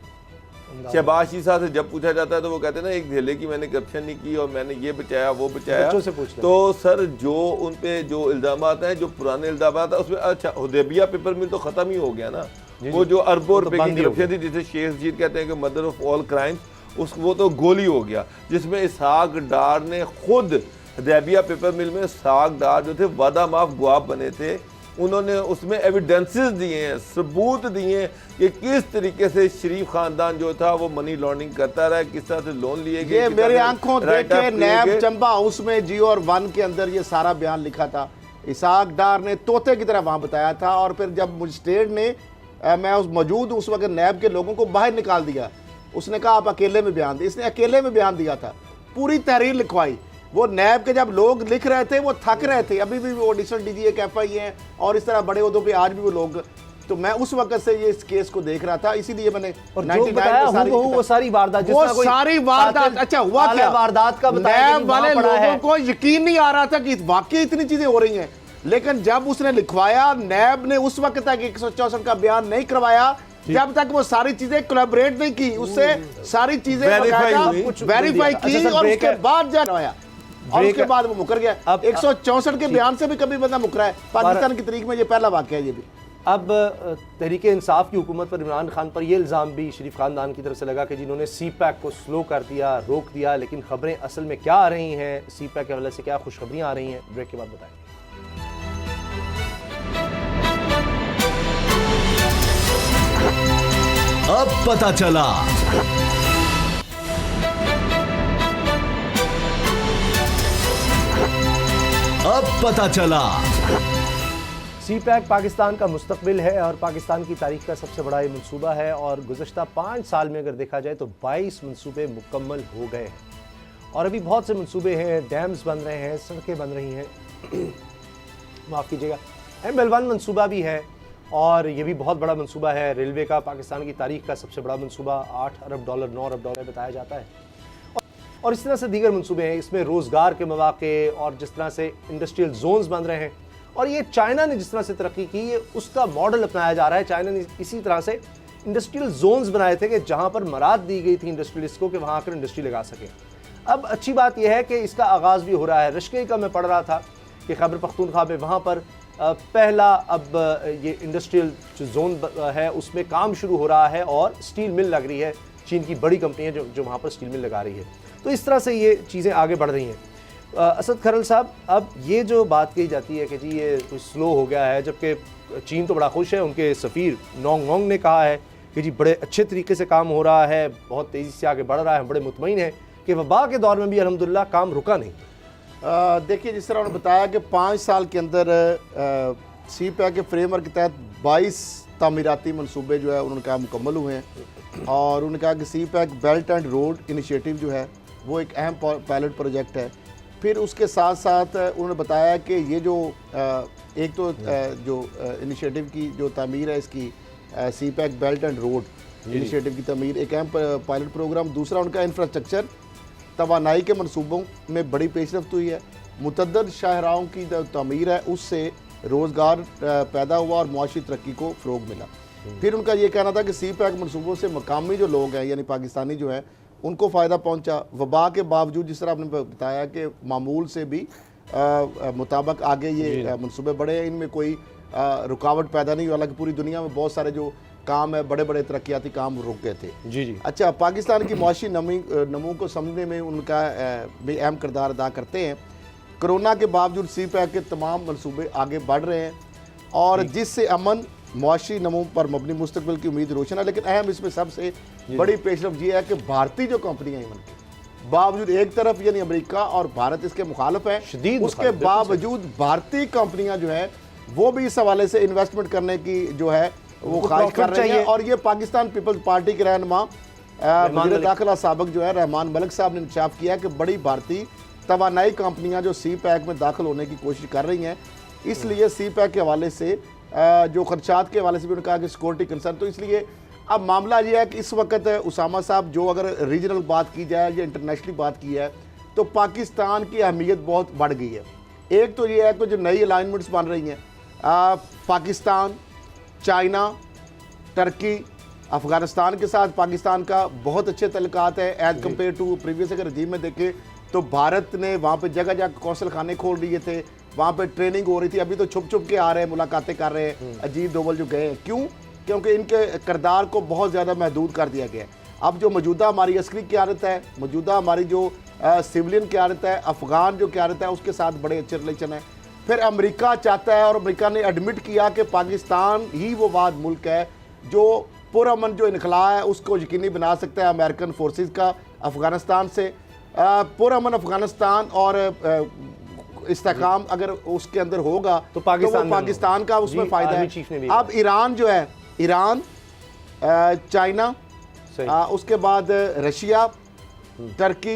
[SPEAKER 2] शहबाज शरीफ साहब से जब पूछा जाता है तो वो कहते हैं ना एक धेले की मैंने करप्शन नहीं की और मैंने ये बचाया वो बचाया, तो सर जो उन पे जो इल्जाम हैं, जो पुराने इल्जाम हैं उसमें, अच्छा हुदैबिया पेपर मिल तो खत्म ही हो गया ना, वो जो अरबों रुपए की करप्शन थी जिसे शेख रशीद कहते हैं कि मदर ऑफ ऑल क्राइम्स, वो तो गोली हो गया, जिसमें इसहाक डार ने खुद हुदैबिया पेपर मिल में इसहाक डार जो थे वादा माफ गवाह बने थे, उन्होंने उसमें एविडेंसेस दिए हैं, सबूत दिए हैं कि किस तरीके से शरीफ खानदान जो था वो मनी लॉन्ड्रिंग करता रहा, किस तरह से लोन लिए गए।
[SPEAKER 4] ये मेरे आंखों देखे नैब चंबा हाउस में जियो और 1 के अंदर ये सारा बयान लिखा था, इसहाक डार ने तोते की तरह वहां बताया था। और फिर जब मजिस्ट्रेट ने, मैं उस मौजूद उस वक्त नैब के लोगों को बाहर निकाल दिया, उसने कहा आप अकेले में बयान दिए, इसने अकेले में बयान दिया था, पूरी तहरीर लिखवाई, वो नैब के जब लोग लिख रहे थे वो थक रहे थे, अभी भी वो एडिशनल डीजी एक एफआई हैं और इस तरह बड़े उहदों पे आज भी वो लोग, तो मैं उस वक्त से ये इस केस को देख रहा था, इसीलिए मैंने
[SPEAKER 3] और जो बताया वो सारी वारदात,
[SPEAKER 4] वो सारी वारदात, अच्छा हुआ क्या
[SPEAKER 3] वारदात का बताया,
[SPEAKER 4] नैब वाले लोगों को यकीन नहीं आ रहा था कि वाकई इतनी चीजें हो रही हैं, लेकिन जब उसने लिखवाया, नैब ने उस वक्त तक 164 का बयान नहीं करवाया जब तक वो सारी चीजें कोलैबोरेट नहीं की, उससे सारी चीजें वेरीफाई की और उसके बाद जाया और उसके बाद वो मुकर गया। 164 के बयान से भी कभी बंदा मुकरा है पाकिस्तान की तारीख में, ये पहला वाकया है। ये भी
[SPEAKER 3] अब तहरीक इंसाफ की हुकूमत पर इमरान खान पर यह इल्ज़ाम भी शरीफ खानदान की तरफ से लगा कि जिन्होंने सी पैक को स्लो कर दिया, रोक दिया, लेकिन खबरें असल में क्या आ रही हैं, सी पैक के हवाले से क्या खुशखबरियाँ आ रही हैं, ब्रेक के बाद बताएंगे।
[SPEAKER 5] अब पता चला। अब पता चला।
[SPEAKER 3] सी पैक पाकिस्तान का मुस्तकबिल है और पाकिस्तान की तारीख का सबसे बड़ा ये मनसूबा है और गुज़श्ता 5 साल में अगर देखा जाए तो 22 मनसूबे मुकम्मल हो गए हैं और अभी बहुत से मनसूबे हैं, डैम्स बन रहे हैं, सड़कें बन रही हैं, माफ़ कीजिएगा, ML1 मनसूबा भी है और ये भी बहुत बड़ा मनसूबा है। रेलवे का पाकिस्तान की तारीख का सबसे बड़ा मनसूबा $8 अरब 9 अरब डॉलर बताया जाता है और इस तरह से दीगर मनसूबे हैं। इसमें रोज़गार के मौके और जिस तरह से इंडस्ट्रियल जोन्स बन रहे हैं और ये चाइना ने जिस तरह से तरक्की की, ये उसका मॉडल अपनाया जा रहा है। चाइना ने इसी तरह से इंडस्ट्रियल जोन्स बनाए थे कि जहाँ पर मराद दी गई थी इंडस्ट्रियलिस्ट को कि वहाँ आकर इंडस्ट्री लगा सके। अब अच्छी बात यह है कि इसका आगाज़ भी हो रहा है। रश्के का मैं पढ़ रहा था कि खैबर पख्तूनख्वा में वहाँ पर पहला अब ये इंडस्ट्रियल जो जोन है उसमें काम शुरू हो रहा है और स्टील मिल लग रही है, चीन की बड़ी कंपनी है जो वहाँ पर स्टील मिल लगा रही है। तो इस तरह से ये चीज़ें आगे बढ़ रही हैं। असद खरल साहब, अब ये जो बात कही जाती है कि जी ये कुछ स्लो हो गया है, जबकि चीन तो बड़ा खुश है, उनके सफ़ीर नोंग ने कहा है कि जी बड़े अच्छे तरीके से काम हो रहा है, बहुत तेज़ी से आगे बढ़ रहा है, बड़े मुतमईन है कि वबा के दौर में भी अल्हम्दुलिल्लाह काम रुका नहीं।
[SPEAKER 4] देखिए, जिस तरह उन्होंने बताया कि 5 साल के अंदर सी पैक के फ्रेमवर्क के तहत 22 तामीराती मनसूबे जो है उन्होंने कहा मुकम्मल हुए हैं और उन्होंने कहा कि CPEC belt and road initiative जो है वो एक अहम पायलट प्रोजेक्ट है। फिर उसके साथ साथ उन्होंने बताया कि ये जो एक तो जो इनिशिएटिव की जो तामीर है इसकी CPEC belt and road initiative की तामीर एक अहम पायलट प्रोग्राम, दूसरा उनका इंफ्रास्ट्रक्चर तवानाई के मनसूबों में बड़ी पेशरफ्त हुई है, मुतअद्दिद शाहराहों की तामीर है, उससे रोज़गार पैदा हुआ और मुआशी तरक्की को फ़रोग मिला। फिर उनका ये कहना था कि सी पैक मनसूबों से मकामी जो लोग हैं यानी पाकिस्तानी जो हैं उनको फ़ायदा पहुंचा। वबा के बावजूद जिस तरह आपने बताया कि मामूल से भी मुताबिक आगे ये मनसूबे बढ़े हैं, इनमें कोई रुकावट पैदा नहीं हुई। हालांकि पूरी दुनिया में बहुत सारे जो काम है, बड़े बड़े तरक्याती काम रुक गए थे।
[SPEAKER 3] जी।
[SPEAKER 4] अच्छा, पाकिस्तान की मुआशी नमू को समझने में उनका भी अहम किरदार अदा करते हैं। कोरोना के बावजूद सी पैक के तमाम मनसूबे आगे बढ़ रहे हैं और जिससे अमन मुआशी नमू पर मबनी मुस्तकबिल की उम्मीद रोशन है। लेकिन अहम इसमें सबसे बड़ी पेशरफ ये है कि भारतीय जो कंपनियां हैं इनके बावजूद एक तरफ यानी अमेरिका और भारत इसके मुखालिफ है, उसके बावजूद भारतीय कंपनियां जो है वो भी इस हवाले से इन्वेस्टमेंट करने की जो है वो ख्वाहिश कर रही है। और ये पाकिस्तान पीपल्स पार्टी के रहनुमा वज़ीर दाखिला साबिक जो है रहमान मलिक साहब ने इंकशाफ किया कि बड़ी भारतीय तवानाई कंपनियां जो सी पैक में दाखिल होने की कोशिश कर रही हैं, इसलिए सी पैक के हवाले से जो खर्चात के हवाले से भी उन्होंने कहा कि सिक्योरिटी कंसर्न। तो इसलिए अब मामला ये है कि इस वक्त उसामा साहब जो अगर रीजनल बात की जाए या इंटरनेशनल बात की है तो पाकिस्तान की अहमियत बहुत बढ़ गई है। एक तो ये है कि जो नई अलाइनमेंट्स बन रही हैं, पाकिस्तान, चाइना, टर्की, अफ़गानिस्तान के साथ पाकिस्तान का बहुत अच्छे तल्लुकात है एज़ कम्पेयर टू प्रीवियस। अगर रजीम में देखें तो भारत ने वहाँ पे जगह जगह कौशल खाने खोल दिए थे, वहाँ पे ट्रेनिंग हो रही थी। अभी तो छुप छुप के आ रहे हैं, मुलाकातें कर रहे हैं, अजीत डोवल जो गए हैं। क्यों? क्योंकि इनके किरदार को बहुत ज़्यादा महदूद कर दिया गया है। अब जो मौजूदा हमारी अस्करी क़यादत है, मौजूदा हमारी जो सिविलियन क़यादत है, अफ़गान जो क़यादत है, उसके साथ बड़े अच्छे रिलेशन है। फिर अमेरिका चाहता है और अमेरिका ने एडमिट किया कि पाकिस्तान ही वो वाद मुल्क है जो पुरअमन जो इनखला है उसको यकीनी बना सकता है अमेरिकन फोर्सेस का अफ़गानिस्तान से। पुरअमन अफ़गानिस्तान और इस्तेकाम अगर उसके अंदर होगा तो पाकिस्तान का उसमें फ़ायदा है। अब ईरान जो है, ईरान, चाइना, उसके बाद रशिया, टर्की,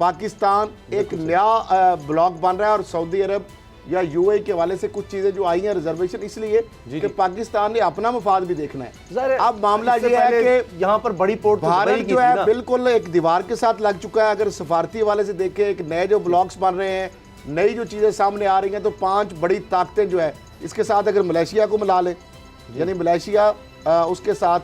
[SPEAKER 4] पाकिस्तान एक नया ब्लॉक बन रहा है और सऊदी अरब या यूएई के हवाले से कुछ चीजें जो आई हैं रिजर्वेशन इसलिए कि पाकिस्तान ने अपना मफाद भी देखना है। अब मामला ये है कि
[SPEAKER 3] यहाँ पर बड़ी पोर्ट
[SPEAKER 4] भारत जो है बिल्कुल एक दीवार के साथ लग चुका है। अगर सफारती हवाले से देखें, एक नए जो ब्लॉक्स बन रहे हैं, नई जो चीजें सामने आ रही हैं, तो 5 बड़ी ताकतें जो है इसके साथ अगर मलेशिया को मिला लें, यानी मलेशिया उसके साथ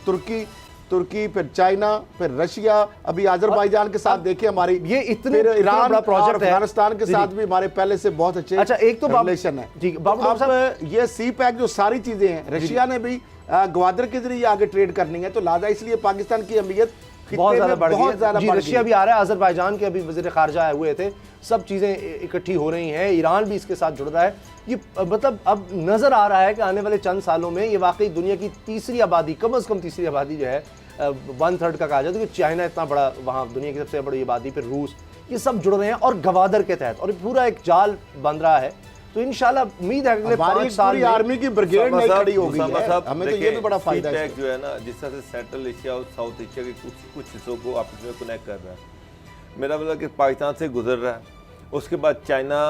[SPEAKER 4] तुर्की फिर चाइना फिर रशिया, अभी अजरबैजान के साथ देखिए हमारी,
[SPEAKER 3] ये इतने
[SPEAKER 4] ईरान
[SPEAKER 3] बड़ा प्रोजेक्ट है।
[SPEAKER 4] अफगानिस्तान के साथ भी हमारे पहले से बहुत अच्छे
[SPEAKER 3] अच्छा, एक तो
[SPEAKER 4] रिलेशन है।
[SPEAKER 3] जी,
[SPEAKER 4] अब ये सी पैक जो सारी चीजें हैं, रशिया ने भी ग्वादर के जरिए आगे ट्रेड करनी है, तो लिहाजा इसलिए पाकिस्तान की अहमियत
[SPEAKER 3] बहुत ज्यादा बढ़ गई है। जी,
[SPEAKER 4] बढ़
[SPEAKER 3] रशिया भी आ रहा है, अजरबैजान के अभी वज़ीर ख़ारजा आए हुए थे, सब चीज़ें इकट्ठी हो रही हैं, ईरान भी इसके साथ जुड़ रहा है। ये मतलब अब नज़र आ रहा है कि आने वाले चंद सालों में ये वाकई दुनिया की तीसरी आबादी, कम अज़ कम तीसरी आबादी जो है 1/3 का कहा जाए, क्योंकि चाइना इतना बड़ा, वहाँ दुनिया की सबसे बड़ी आबादी, फिर रूस, ये सब जुड़ रहे हैं और गवादर के तहत, और पूरा एक जाल बन रहा है। तो इंशाल्लाह उम्मीद है अगले 5 साल में
[SPEAKER 4] आर्मी की ब्रिगेड नहीं खड़ी होगी है। हमें तो ये भी बड़ा फायदा है
[SPEAKER 2] जो है ना, जिस तरह से सेंट्रल एशिया और साउथ एशिया के कुछ हिस्सों को आपस में कनेक्ट कर रहा है। मेरा मतलब कि पाकिस्तान से गुजर रहा है, उसके बाद चाइना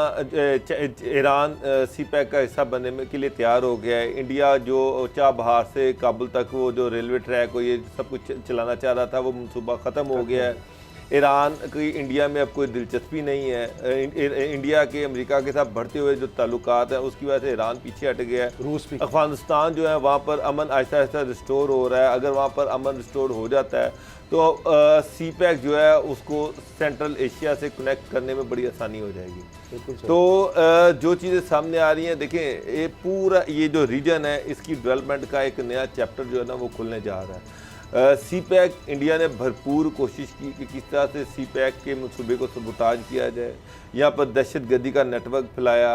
[SPEAKER 2] ईरान सी पैक का हिस्सा बनने में के लिए तैयार हो गया है। इंडिया जो चाबहार से काबुल तक वो जो रेलवे ट्रैक हो ये सब कुछ चलाना चाह रहा था, वो मनसूबा ख़त्म हो गया है। ईरान की इंडिया में अब कोई दिलचस्पी नहीं है। इंडिया के अमेरिका के साथ बढ़ते हुए जो ताल्लुकात हैं उसकी वजह से ईरान पीछे हट गया है।
[SPEAKER 3] रूस भी,
[SPEAKER 2] अफगानिस्तान जो है वहाँ पर अमन आहिस्ता आहिस्ता रिस्टोर हो रहा है। अगर वहाँ पर अमन रिस्टोर हो जाता है तो सी पैक जो है उसको सेंट्रल एशिया से कनेक्ट करने में बड़ी आसानी हो जाएगी। तो जो चीज़ें सामने आ रही हैं, देखें ये पूरा ये जो रीजन है इसकी डेवलपमेंट का एक नया चैप्टर जो है ना वो खुलने जा रहा है। सी पैक इंडिया ने भरपूर कोशिश की कि किस तरह से सी पैक के मनसूबे को सबूताज किया जाए। यहाँ पर दहशतगर्दी का नेटवर्क फैलाया,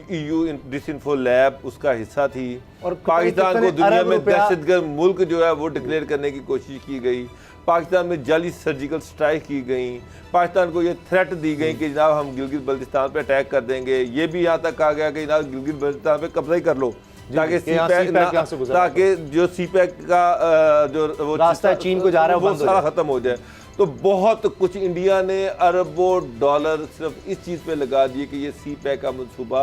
[SPEAKER 2] EU डिसइंफो लैब उसका हिस्सा थी, और पाकिस्तान को दुनिया में दहशतगर्द मुल्क जो है वो डिक्लेयर करने की कोशिश की गई। पाकिस्तान में जाली सर्जिकल स्ट्राइक की गई, पाकिस्तान को ये थ्रेट दी गई कि जनाब हम गिलगित बल्तिस्तान पर अटैक कर देंगे। ये भी यहाँ तक कहा गया कि जनाब गिलगित बल्तिस्तान पर कब्जा ही कर लो, ताकि जो सी पैक का जो वो
[SPEAKER 3] रास्ता चीन को जा रहा है
[SPEAKER 2] वो सारा खत्म हो जाए। तो बहुत कुछ इंडिया ने अरबों डॉलर सिर्फ इस चीज़ पे लगा दिए कि ये सी पैक का मंसूबा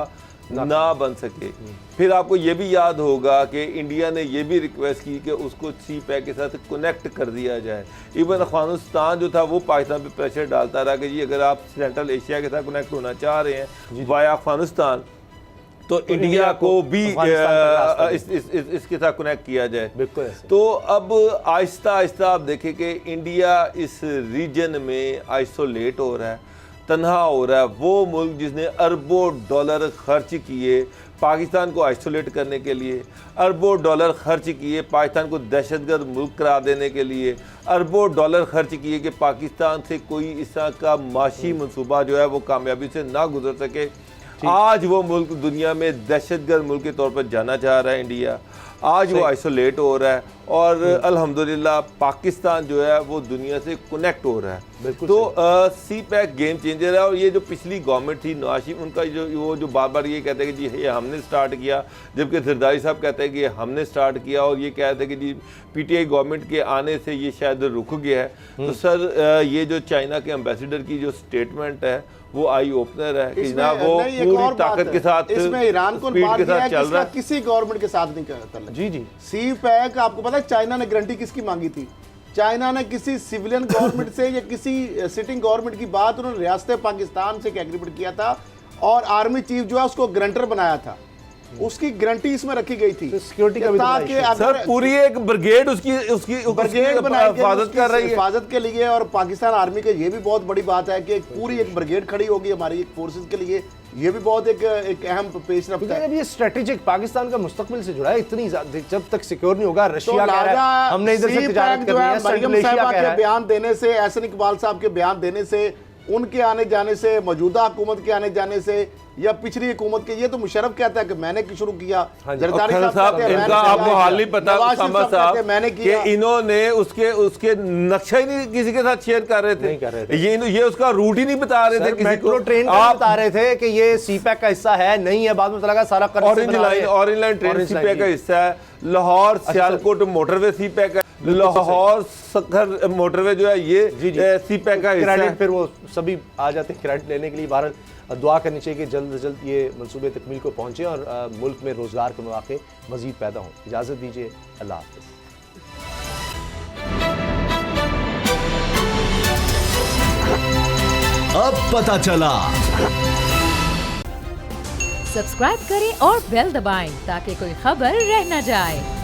[SPEAKER 2] ना बन सके। फिर आपको ये भी याद होगा कि इंडिया ने ये भी रिक्वेस्ट की कि उसको सी पैक के साथ कनेक्ट कर दिया जाए। इवन अफगानिस्तान जो था वो पाकिस्तान पे प्रेशर डालता रहा कि जी अगर आप सेंट्रल एशिया के साथ कनेक्ट होना चाह रहे हैं वाया अफगानिस्तान, तो इंडिया को भी इसके साथ कनेक्ट किया जाए।
[SPEAKER 3] बिल्कुल।
[SPEAKER 2] तो अब आहिस्ता आहिस्ता आप देखें कि इंडिया इस रीजन में आइसोलेट हो रहा है, तन्हा हो रहा है। वो मुल्क जिसने अरबों डॉलर खर्च किए पाकिस्तान को आइसोलेट करने के लिए, अरबों डॉलर खर्च किए पाकिस्तान को दहशतगर्द मुल्क करार देने के लिए, अरबों डॉलर खर्च किए कि पाकिस्तान से कोई इस तरह का माशी मनसूबा जो है वो कामयाबी से ना गुजर सके। आज वो मुल्क दुनिया में दहशतगर्द मुल्क के तौर पर जाना चाह रहा है इंडिया। आज वो आइसोलेट हो रहा है और अल्हम्दुलिल्लाह पाकिस्तान जो है वो दुनिया से कनेक्ट हो रहा है। तो सी पैक गेम चेंजर है। और ये जो पिछली गवर्नमेंट थी नवाज शरीफ, उनका जो बार बार ये कहते हैं कि जी ये हमने स्टार्ट किया, जबकि जरदारी साहब कहते हैं कि ये हमने स्टार्ट किया, और ये कहते हैं कि जी पीटीआई गवर्नमेंट के आने से ये शायद रुक गया है। तो सर ये जो चाइना के एम्बेसडर की जो स्टेटमेंट है वो आई ओपनर है कि जनाब वो पूरी ताकत के साथ
[SPEAKER 4] इसमें ईरान को
[SPEAKER 2] स्पीड के साथ चल रहा है,
[SPEAKER 4] किसी गवर्नमेंट के साथ नहीं करता।
[SPEAKER 3] जी जी,
[SPEAKER 4] सी पैक आपको पता है चाइना ने गारंटी किसकी मांगी थी? चाइना ने किसी सिविलियन गवर्नमेंट से या किसी सिटिंग गवर्नमेंट की बात उन्होंने रियासत पाकिस्तान से एक एग्रीमेंट किया था, और आर्मी चीफ जो है उसको गारंटर बनाया था, उसकी गारंटी इसमें रखी गई थी।
[SPEAKER 3] सिक्योरिटी का भी
[SPEAKER 2] सर पूरी एक ब्रिगेड उसकी
[SPEAKER 4] ब्रिगेड बनाई
[SPEAKER 2] हिफाजत कर रही है,
[SPEAKER 4] हिफाजत के लिए। और पाकिस्तान आर्मी के ये भी बहुत बड़ी बात है कि एक पूरी एक ब्रिगेड खड़ी होगी हमारी एक फोर्सेस के लिए। ये भी बहुत एक अहम पेश रफ्त है।
[SPEAKER 3] ये स्ट्रेटेजिक पाकिस्तान का मुस्तकबिल से जुड़ा है। इतनी जब तक सिक्योर नहीं होगा, रशिया कह रहा है हमने इधर से तिजारत करनी है,
[SPEAKER 4] मरियम साहिबा के बयान देने से, एहसन इकबाल साहब के बयान देने से, उनके आने जाने से, मौजूदा हुकूमत के आने जाने से, या पिछली हुकूमत के, ये तो मुशर्रफ कहता है कि मैंने शुरू किया।
[SPEAKER 2] जरदारी साहब इनका आपको हाल ही पता साहब
[SPEAKER 4] मैंने किया
[SPEAKER 2] कि इन्होंने उसके नक्शा ही नहीं किसी के साथ शेयर कर रहे थे, ये उसका रूट ही नहीं बता रहे थे किसी को।
[SPEAKER 3] ट्रेन आप बता रहे थे कि ये सी पैक का हिस्सा है, नहीं है, बाद में पता लगा सारा
[SPEAKER 2] ऑरेंज लाइन ट्रेन सी पैक का हिस्सा है। लाहौर सियालकोट मोटरवे सी पैक है। लाहौर सखर मोटरवे जो है ये
[SPEAKER 3] जी जी
[SPEAKER 2] सीपैक का हिस्सा है।
[SPEAKER 3] क्रेडिट फिर वो सभी आ जाते हैं क्रेडिट लेने के लिए। बहरहाल दुआ करनी चाहिए कि जल्द से जल्द ये मंसूबे तकमील को पहुँचे और मुल्क में रोज़गार के मौके मज़ीद पैदा हों। इजाज़त दीजिए, अल्लाह हाफ़िज़।
[SPEAKER 5] अब पता चला।
[SPEAKER 1] सब्सक्राइब करें और बेल दबाएं ताकि कोई खबर रह न जाए।